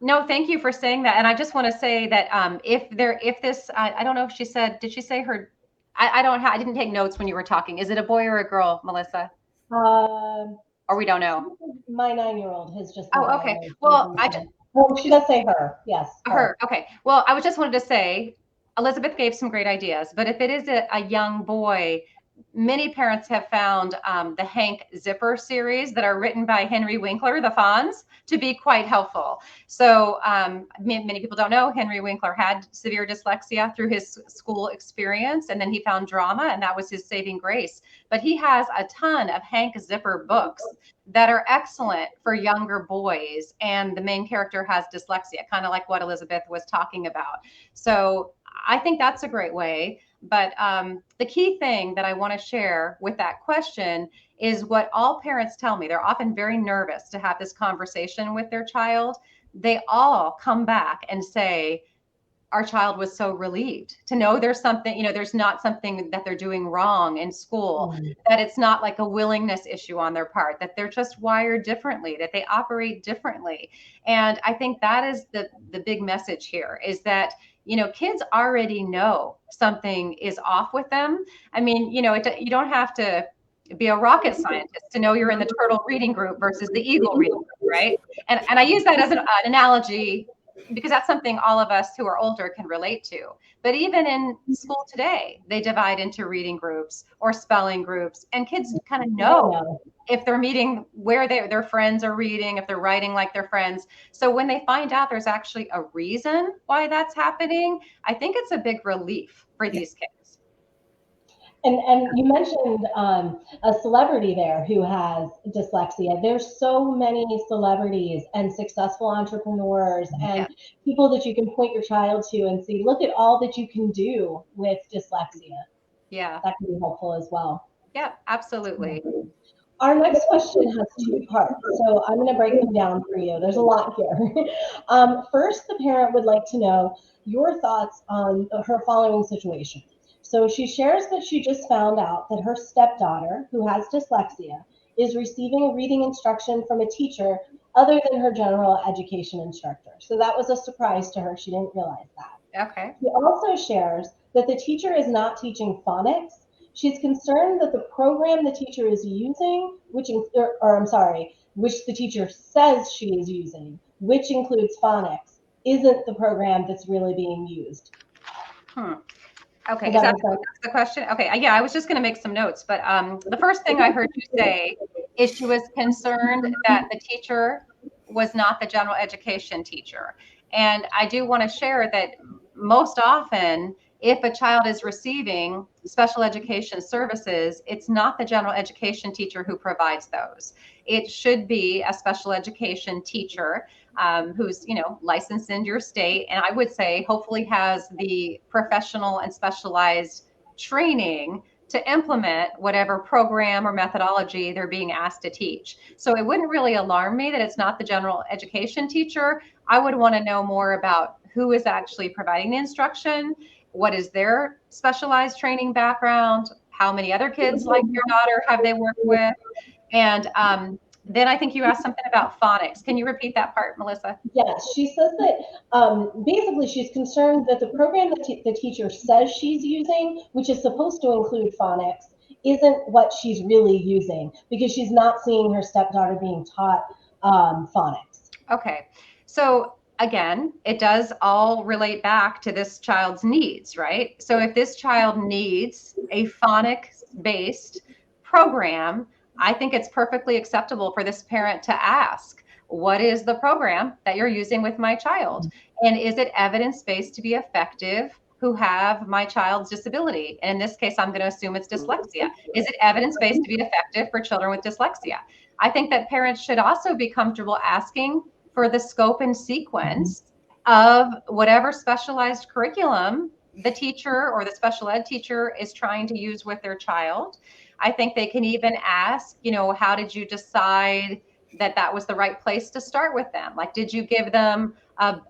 no, thank you for saying that. And I just want to say that if this, I don't know if she said, did she say her, I didn't take notes when you were talking. Is it a boy or a girl, Melissa? Or we don't know. My 9-year-old has just. Oh, okay. Well, she does say her. Yes. Her. Okay. Well, I just wanted to say, Elizabeth gave some great ideas, but if it is a young boy, many parents have found the Hank Zipper series that are written by Henry Winkler, the Fonz, to be quite helpful. So many people don't know Henry Winkler had severe dyslexia through his school experience, and then he found drama, and that was his saving grace. But he has a ton of Hank Zipper books that are excellent for younger boys, and the main character has dyslexia, kind of like what Elizabeth was talking about. So I think that's a great way. But the key thing that I want to share with that question is what all parents tell me. They're often very nervous to have this conversation with their child. They all come back and say, our child was so relieved to know there's something, there's not something that they're doing wrong in school, that it's not like a willingness issue on their part, that they're just wired differently, that they operate differently. And I think that is the big message here, is that kids already know something is off with them. I mean, you don't have to be a rocket scientist to know you're in the turtle reading group versus the eagle reading group, right? And I use that as an analogy because that's something all of us who are older can relate to. But even in school today, they divide into reading groups or spelling groups, and kids kind of know if they're meeting where their friends are reading, if they're writing like their friends. So when they find out there's actually a reason why that's happening, I think it's a big relief for these kids. And you mentioned a celebrity there who has dyslexia. There's so many celebrities and successful entrepreneurs and people that you can point your child to and see, look at all that you can do with dyslexia. Yeah. That can be helpful as well. Yeah, absolutely. Our next question has 2 parts, so I'm going to break them down for you. There's a lot here. First, the parent would like to know your thoughts on her following situation. So she shares that she just found out that her stepdaughter, who has dyslexia, is receiving reading instruction from a teacher other than her general education instructor. So that was a surprise to her. She didn't realize that. Okay. She also shares that the teacher is not teaching phonics. She's concerned that the program the teacher is using, which the teacher says she is using, which includes phonics, isn't the program that's really being used. Okay, that's the question? Okay, yeah, I was just going to make some notes, but the first thing I heard you say is she was concerned that the teacher was not the general education teacher. And I do want to share that most often if a child is receiving special education services, it's not the general education teacher who provides those. It should be a special education teacher who's, you know, licensed in your state, and I would say hopefully has the professional and specialized training to implement whatever program or methodology they're being asked to teach. So it wouldn't really alarm me that it's not the general education teacher. I would want to know more about who is actually providing the instruction, what is their specialized training background, how many other kids like your daughter have they worked with, and then I think you asked something about phonics. Can you repeat that part, Melissa? Yes, she says that basically she's concerned that the program that the teacher says she's using, which is supposed to include phonics, isn't what she's really using because she's not seeing her stepdaughter being taught phonics. Okay, so again, it does all relate back to this child's needs, right? So if this child needs a phonics-based program, I think it's perfectly acceptable for this parent to ask, what is the program that you're using with my child? And is it evidence-based to be effective who have my child's disability? And in this case, I'm going to assume it's dyslexia. Is it evidence-based to be effective for children with dyslexia? I think that parents should also be comfortable asking for the scope and sequence of whatever specialized curriculum the teacher or the special ed teacher is trying to use with their child. I think they can even ask, you know, how did you decide that that was the right place to start with them? Like, did you give them a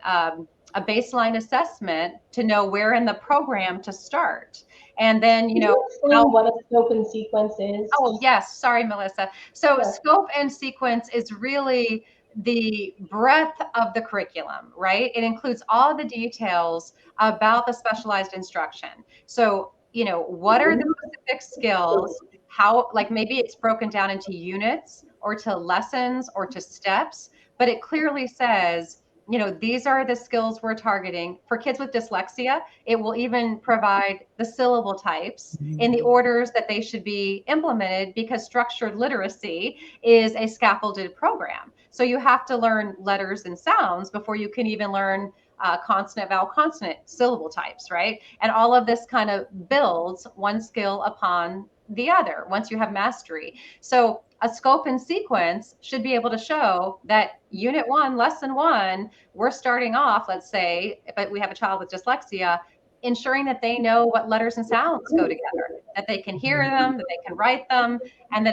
baseline assessment to know where in the program to start? And then, you know, what a scope and sequence is. Oh, yes. Sorry, Melissa. So scope and sequence is really the breadth of the curriculum, right? It includes all the details about the specialized instruction. So, you know, what are the specific skills? How, like maybe it's broken down into units or to lessons or to steps, but it clearly says, you know, these are the skills we're targeting. For kids with dyslexia, it will even provide the syllable types in the orders that they should be implemented because structured literacy is a scaffolded program. So you have to learn letters and sounds before you can even learn consonant, vowel, consonant, syllable types, right? And all of this kind of builds one skill upon the other once you have mastery. So a scope and sequence should be able to show that unit 1, lesson 1, we're starting off, let's say, if we have a child with dyslexia, ensuring that they know what letters and sounds go together, that they can hear them, that they can write them, and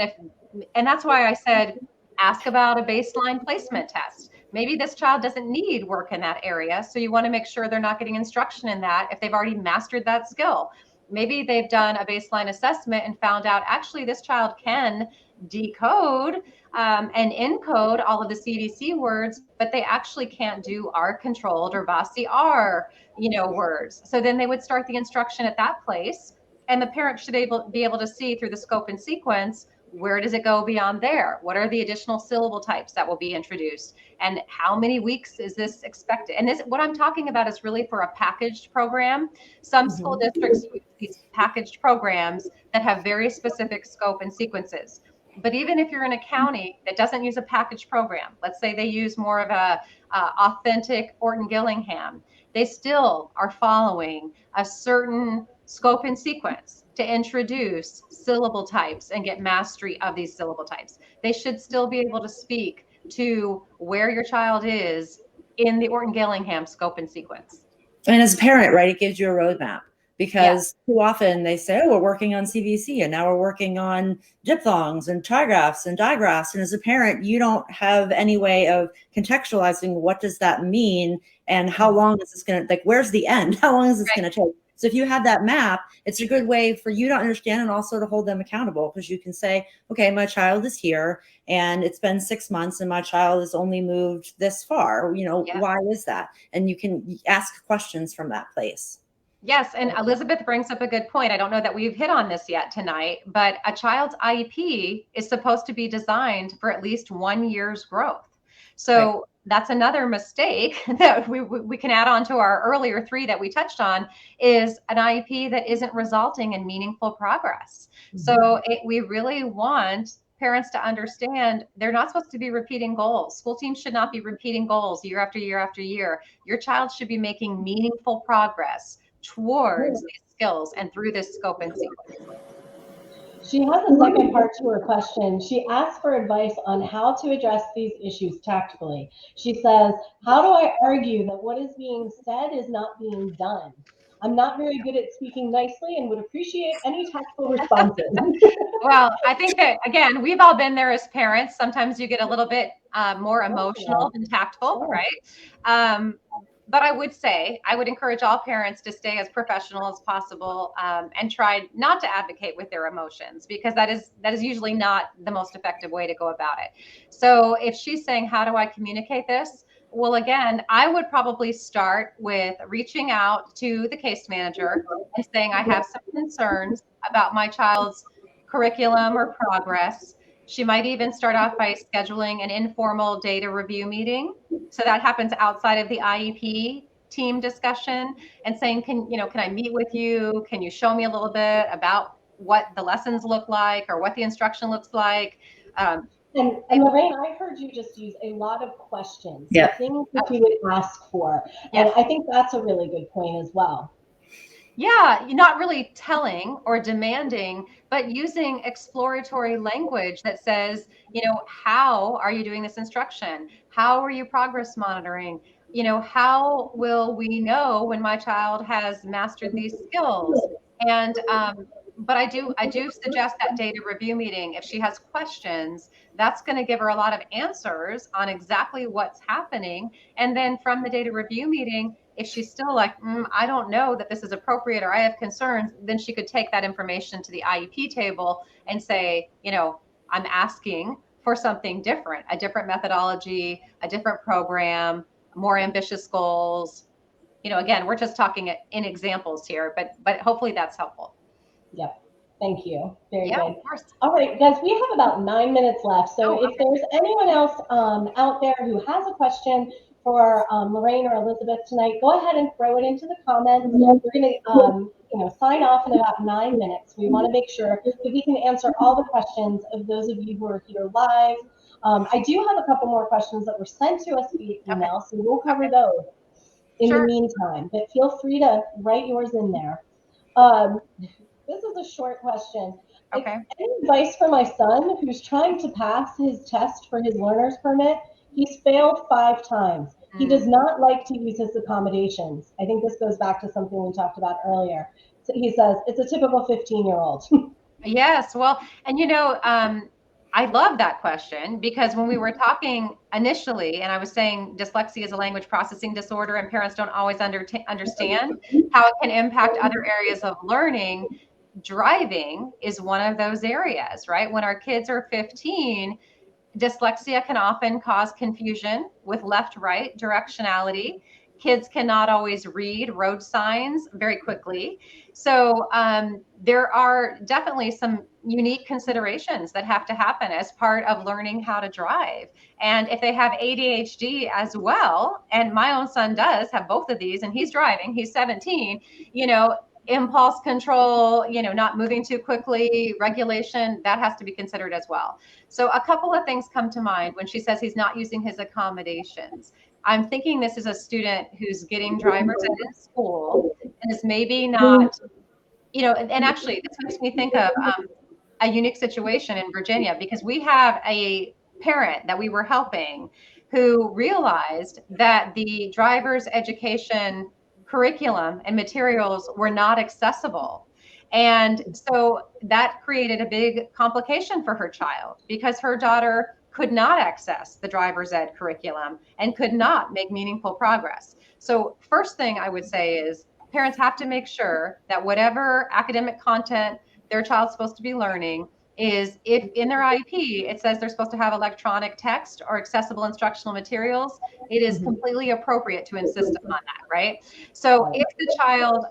that's why I said, ask about a baseline placement test. Maybe this child doesn't need work in that area, so you want to make sure they're not getting instruction in that if they've already mastered that skill. Maybe they've done a baseline assessment and found out actually this child can decode and encode all of the CDC words, but they actually can't do R controlled or Bossy R, you know, words. So then they would start the instruction at that place, and the parent should be able to see through the scope and sequence, where does it go beyond there? What are the additional syllable types that will be introduced? And how many weeks is this expected? And this, what I'm talking about is really for a packaged program. Some school districts use these packaged programs that have very specific scope and sequences. But even if you're in a county that doesn't use a packaged program, let's say they use more of a authentic Orton-Gillingham, they still are following a certain scope and sequence to introduce syllable types and get mastery of these syllable types. They should still be able to speak to where your child is in the Orton-Gillingham scope and sequence. And as a parent, right, it gives you a roadmap, because too often they say, oh, we're working on CVC and now we're working on diphthongs and trigraphs and digraphs. And as a parent, you don't have any way of contextualizing what does that mean and how long is this going to, like, where's the end? How long is this going to take? So if you have that map, it's a good way for you to understand and also to hold them accountable, because you can say, okay, my child is here and it's been 6 months and my child has only moved this far. You know, why is that? And you can ask questions from that place. Yes, and Elizabeth brings up a good point. I don't know that we've hit on this yet tonight, but a child's IEP is supposed to be designed for at least 1 year's growth. So that's another mistake that we can add on to our earlier 3 that we touched on, is an IEP that isn't resulting in meaningful progress. So we really want parents to understand they're not supposed to be repeating goals. School teams should not be repeating goals year after year after year. Your child should be making meaningful progress towards these skills and through this scope and sequence. She has a second part to her question. She asks for advice on how to address these issues tactfully. She says, how do I argue that what is being said is not being done? I'm not very good at speaking nicely and would appreciate any tactful responses. Well, I think that, again, we've all been there as parents. Sometimes you get a little bit more emotional than tactful, right? But I would say, I would encourage all parents to stay as professional as possible and try not to advocate with their emotions, because that is usually not the most effective way to go about it. So if she's saying, how do I communicate this? Well, again, I would probably start with reaching out to the case manager and saying, I have some concerns about my child's curriculum or progress. She might even start off by scheduling an informal data review meeting. So that happens outside of the IEP team discussion, and saying, can I meet with you? Can you show me a little bit about what the lessons look like or what the instruction looks like? And Lorraine, I heard you just use a lot of questions, things that you would ask for. And I think that's a really good point as well. Yeah, you're not really telling or demanding, but using exploratory language that says, how are you doing this instruction? How are you progress monitoring? How will we know when my child has mastered these skills? And but I do suggest that data review meeting. If she has questions, that's going to give her a lot of answers on exactly what's happening. And then from the data review meeting, if she's still like, I don't know that this is appropriate, or I have concerns, then she could take that information to the IEP table and say, I'm asking for something different, a different methodology, a different program, more ambitious goals. Again, we're just talking in examples here, but hopefully that's helpful. Yep. Thank you. Very good. Of course. All right, guys, we have about 9 minutes left. So if there's anyone else out there who has a question for Lorraine or Elizabeth tonight, go ahead and throw it into the comments. We're going to sign off in about 9 minutes. We want to make sure that we can answer all the questions of those of you who are here live. I do have a couple more questions that were sent to us via email, so we'll cover those in the meantime. But feel free to write yours in there. This is a short question. Okay. Any advice for my son who's trying to pass his test for his learner's permit? He's failed 5 times. He does not like to use his accommodations. I think this goes back to something we talked about earlier. So he says it's a typical 15-year-old. Yes. Well, and I love that question, because when we were talking initially, and I was saying dyslexia is a language processing disorder and parents don't always understand how it can impact other areas of learning, driving is one of those areas, right? When our kids are 15, dyslexia can often cause confusion with left-right directionality. Kids cannot always read road signs very quickly. So there are definitely some unique considerations that have to happen as part of learning how to drive. And if they have ADHD as well, and my own son does have both of these, and he's driving, he's 17, impulse control, not moving too quickly, regulation, that has to be considered as well. So a couple of things come to mind when she says he's not using his accommodations. I'm thinking this is a student who's getting driver's ed in school and is maybe not, and actually this makes me think of a unique situation in Virginia, because we have a parent that we were helping who realized that the driver's education curriculum and materials were not accessible. And so that created a big complication for her child, because her daughter could not access the driver's ed curriculum and could not make meaningful progress. So first thing I would say is parents have to make sure that whatever academic content their child's supposed to be learning is, if in their IEP it says they're supposed to have electronic text or accessible instructional materials, it is completely appropriate to insist upon that, right? So if the child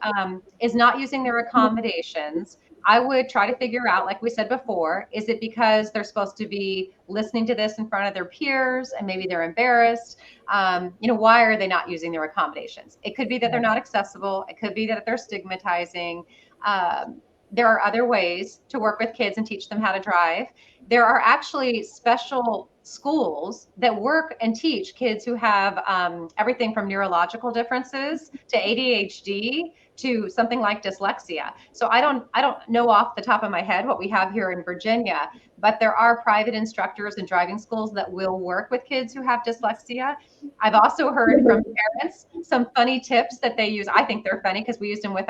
is not using their accommodations, I would try to figure out, like we said before, is it because they're supposed to be listening to this in front of their peers and maybe they're embarrassed? Why are they not using their accommodations? It could be that they're not accessible. It could be that they're stigmatizing. There are other ways to work with kids and teach them how to drive. There are actually special schools that work and teach kids who have everything from neurological differences to ADHD to something like dyslexia. So I don't know off the top of my head what we have here in Virginia, but there are private instructors and driving schools that will work with kids who have dyslexia. I've also heard from parents some funny tips that they use. I think they're funny because we used them with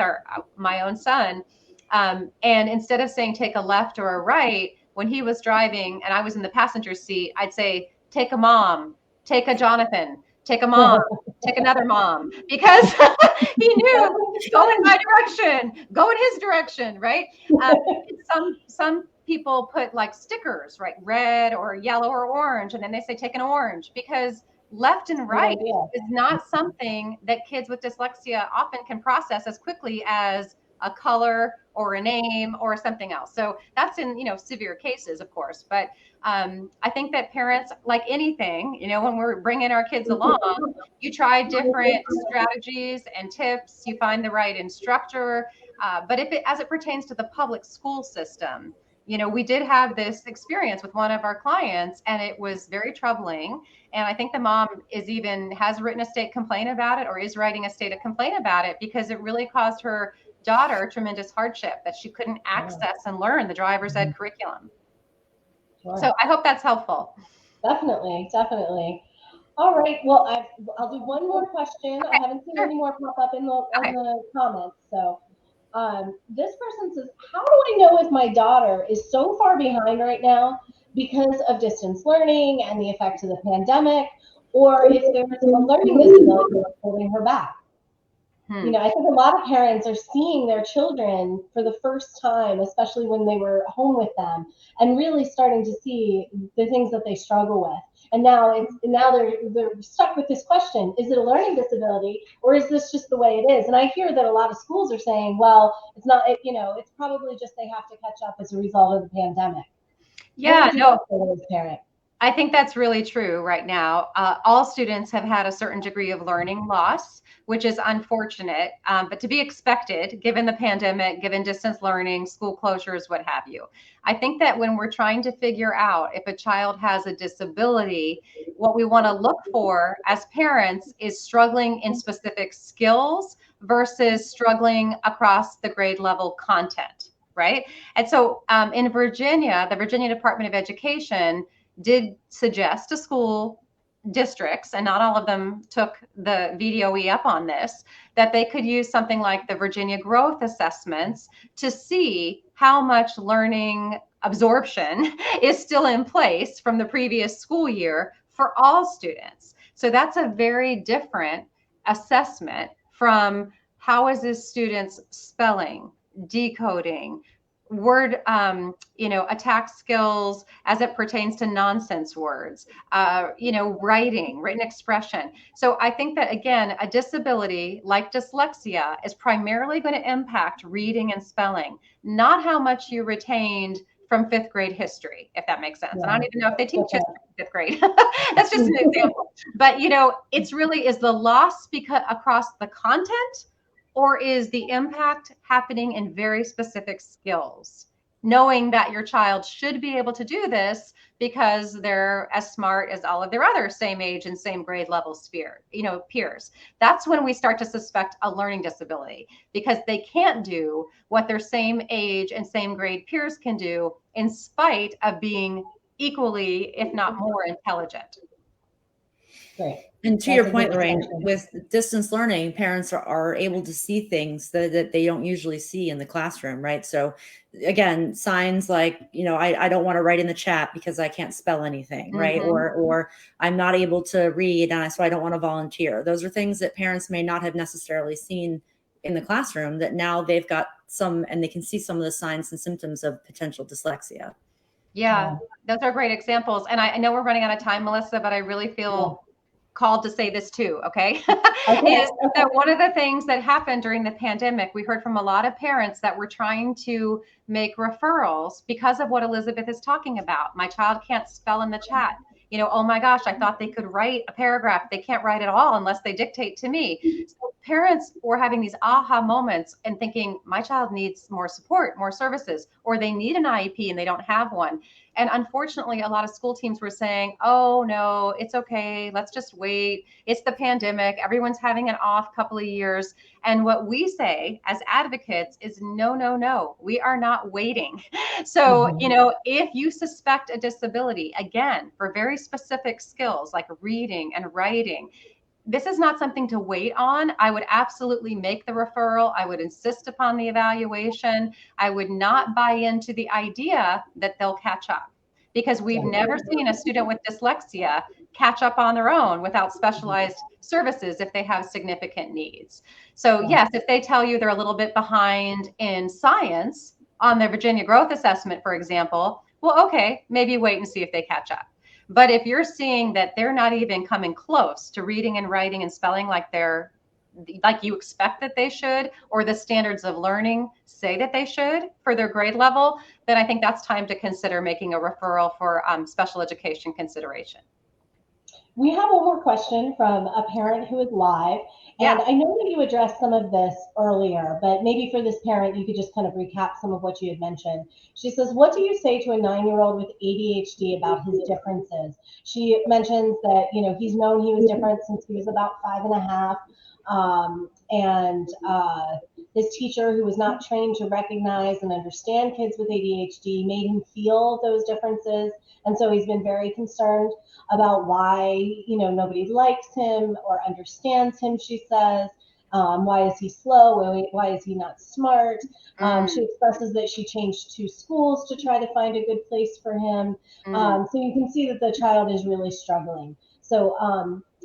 my own son. And instead of saying take a left or a right, when he was driving and I was in the passenger seat, I'd say, take a mom, take a Jonathan, take a mom, take another mom, because he knew, go in my direction, go in his direction, right? Some people put like stickers, right? Red or yellow or orange, and then they say take an orange, because left and right is not something that kids with dyslexia often can process as quickly as a color or a name or something else. So that's in, severe cases, of course. But I think that parents, like anything, when we're bringing our kids along, you try different strategies and tips, you find the right instructor. But as it pertains to the public school system, we did have this experience with one of our clients, and it was very troubling. And I think the mom has written a state complaint about it, or is writing a state complaint about it, because it really caused her daughter tremendous hardship, that she couldn't access and learn the driver's ed curriculum. Sure. So I hope that's helpful. Definitely. All right. Well, I'll do one more question. Okay. I haven't seen any more pop up in the comments. So this person says, how do I know if my daughter is so far behind right now because of distance learning and the effects of the pandemic, or if there's a learning disability that's holding her back? I think a lot of parents are seeing their children for the first time, especially when they were home with them, and really starting to see the things that they struggle with. And now they're stuck with this question: is it a learning disability, or is this just the way it is? And I hear that a lot of schools are saying, well, it's not. It's probably just they have to catch up as a result of the pandemic. Yeah, no. I think that's really true right now. All students have had a certain degree of learning loss, which is unfortunate, but to be expected given the pandemic, given distance learning, school closures, what have you. I think that when we're trying to figure out if a child has a disability, what we want to look for as parents is struggling in specific skills versus struggling across the grade level content, right? And so in Virginia, the Virginia Department of Education did suggest to school districts, and not all of them took the VDOE up on this, that they could use something like the Virginia Growth Assessments to see how much learning absorption is still in place from the previous school year for all students. So that's a very different assessment from how is this student's spelling, decoding, word, attack skills as it pertains to nonsense words, written expression. So I think that, again, a disability like dyslexia is primarily going to impact reading and spelling, not how much you retained from fifth grade history, if that makes sense. Yeah. And I don't even know if they teach history in fifth grade. That's just an example. But, it's really, is the loss across the content, or is the impact happening in very specific skills? Knowing that your child should be able to do this because they're as smart as all of their other same age and same grade level peers. That's when we start to suspect a learning disability, because they can't do what their same age and same grade peers can do in spite of being equally, if not more, intelligent. Great. And to your point, Lorraine, with distance learning, parents are able to see things that they don't usually see in the classroom, right? So again, signs like, I don't want to write in the chat because I can't spell anything, right? Or I'm not able to read, and so I don't want to volunteer. Those are things that parents may not have necessarily seen in the classroom, that now they've got some, and they can see some of the signs and symptoms of potential dyslexia. Yeah, those are great examples. And I know we're running out of time, Melissa, but I really feel called to say this too, okay? Is that one of the things that happened during the pandemic, we heard from a lot of parents that were trying to make referrals because of what Elizabeth is talking about. My child can't spell in the chat. Oh my gosh, I thought they could write a paragraph. They can't write at all unless they dictate to me. So parents were having these aha moments and thinking, my child needs more support, more services, or they need an IEP and they don't have one. And unfortunately, a lot of school teams were saying, oh, no, it's okay. Let's just wait. It's the pandemic. Everyone's having an off couple of years. And what we say as advocates is no, no, no, we are not waiting. So, if you suspect a disability, again, for very specific skills like reading and writing, this is not something to wait on. I would absolutely make the referral. I would insist upon the evaluation. I would not buy into the idea that they'll catch up, because we've never seen a student with dyslexia catch up on their own without specialized services if they have significant needs. So yes, if they tell you they're a little bit behind in science on their Virginia Growth Assessment, for example, well, okay, maybe wait and see if they catch up. But if you're seeing that they're not even coming close to reading and writing and spelling like you expect that they should, or the standards of learning say that they should for their grade level, then I think that's time to consider making a referral for special education consideration. We have one more question from a parent who is live. And I know that you addressed some of this earlier, but maybe for this parent, you could just kind of recap some of what you had mentioned. She says, what do you say to a 9-year-old with ADHD about his differences? She mentions that, he's known he was different since he was about 5.5. His teacher, who was not trained to recognize and understand kids with ADHD, made him feel those differences. And so he's been very concerned about why, nobody likes him or understands him, she says. Why is he slow? Why is he not smart? She expresses that she changed 2 schools to try to find a good place for him. So you can see that the child is really struggling. So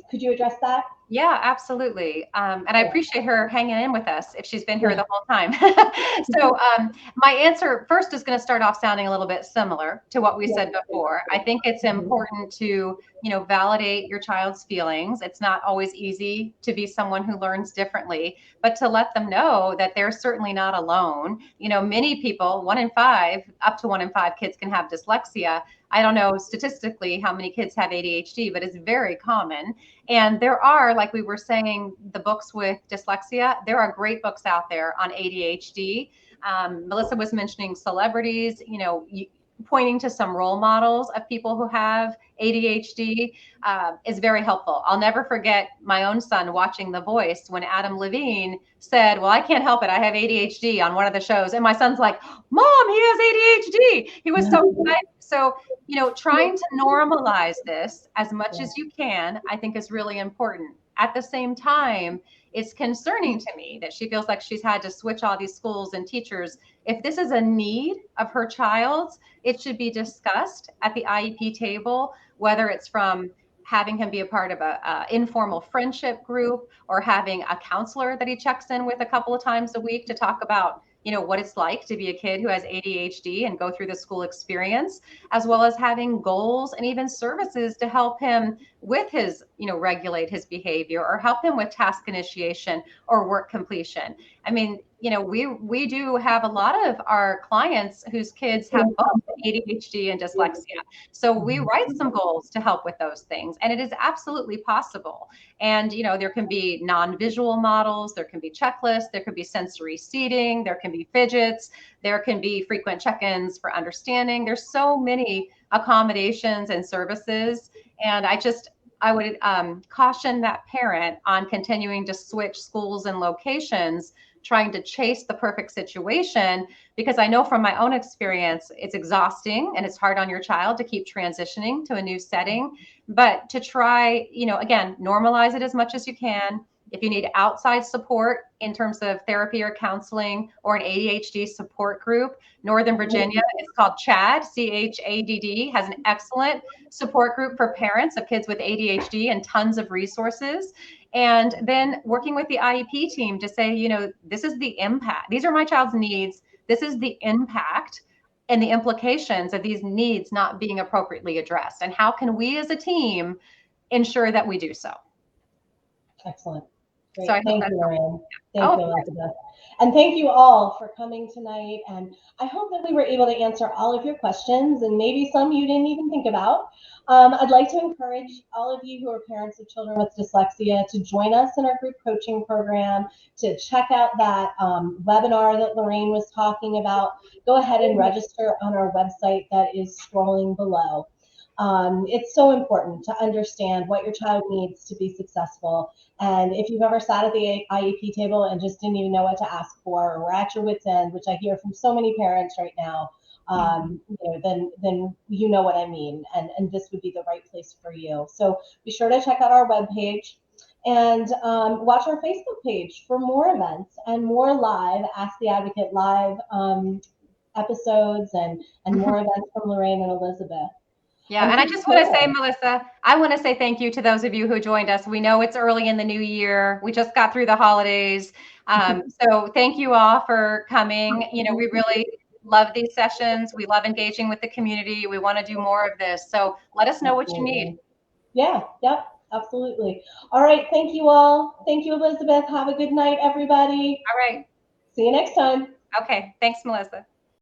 could you address that? Yeah, absolutely. And I appreciate her hanging in with us if she's been here the whole time. So my answer first is going to start off sounding a little bit similar to what we said before. I think it's important to, validate your child's feelings. It's not always easy to be someone who learns differently, but to let them know that they're certainly not alone. Many people, 1 in 5, up to 1 in 5 kids can have dyslexia. I don't know statistically how many kids have ADHD, but it's very common. And there are, like we were saying, the books with dyslexia, there are great books out there on ADHD. Melissa was mentioning celebrities, pointing to some role models of people who have ADHD is very helpful. I'll never forget my own son watching The Voice when Adam Levine said, well, I can't help it, I have ADHD on one of the shows. And my son's like, Mom, he has ADHD. He was so excited. So, trying to normalize this as much as you can, I think is really important. At the same time, it's concerning to me that she feels like she's had to switch all these schools and teachers. If this is a need of her child's, it should be discussed at the IEP table, whether it's from having him be a part of a informal friendship group or having a counselor that he checks in with a couple of times a week to talk about what it's like to be a kid who has ADHD and go through the school experience, as well as having goals and even services to help him with his, regulate his behavior or help him with task initiation or work completion. I mean, we do have a lot of our clients whose kids have both ADHD and dyslexia. So we write some goals to help with those things. And it is absolutely possible. And, there can be non-visual models, there can be checklists, there can be sensory seating, there can be fidgets, there can be frequent check-ins for understanding. There's so many accommodations and services. And I would caution that parent on continuing to switch schools and locations, trying to chase the perfect situation, because I know from my own experience, it's exhausting and it's hard on your child to keep transitioning to a new setting. But to try, again, normalize it as much as you can. If you need outside support in terms of therapy or counseling or an ADHD support group, Northern Virginia, it's called CHADD, CHADD, has an excellent support group for parents of kids with ADHD and tons of resources. And then working with the IEP team to say, this is the impact. These are my child's needs. This is the impact and the implications of these needs not being appropriately addressed. And how can we as a team ensure that we do so? Excellent. Great. So I hope Thank that's you, helpful. Lorraine. Thank Oh, you, Elizabeth. And thank you all for coming tonight. And I hope that we were able to answer all of your questions and maybe some you didn't even think about. I'd like to encourage all of you who are parents of children with dyslexia to join us in our group coaching program, to check out that webinar that Lorraine was talking about. Go ahead and register on our website that is scrolling below. It's so important to understand what your child needs to be successful. And if you've ever sat at the IEP table and just didn't even know what to ask for, or were at your wit's end, which I hear from so many parents right now, then you know what I mean, and this would be the right place for you. So be sure to check out our webpage and watch our Facebook page for more events and more live Ask the Advocate live episodes and more events from Lorraine and Elizabeth. Yeah, and I just want to say, Melissa, I want to say thank you to those of you who joined us. We know it's early in the new year. We just got through the holidays. So thank you all for coming. You know, we really love these sessions. We love engaging with the community. We want to do more of this. So let us know what you need. Yeah, yep, absolutely. All right, thank you all. Thank you, Elizabeth. Have a good night, everybody. All right. See you next time. Okay, thanks, Melissa.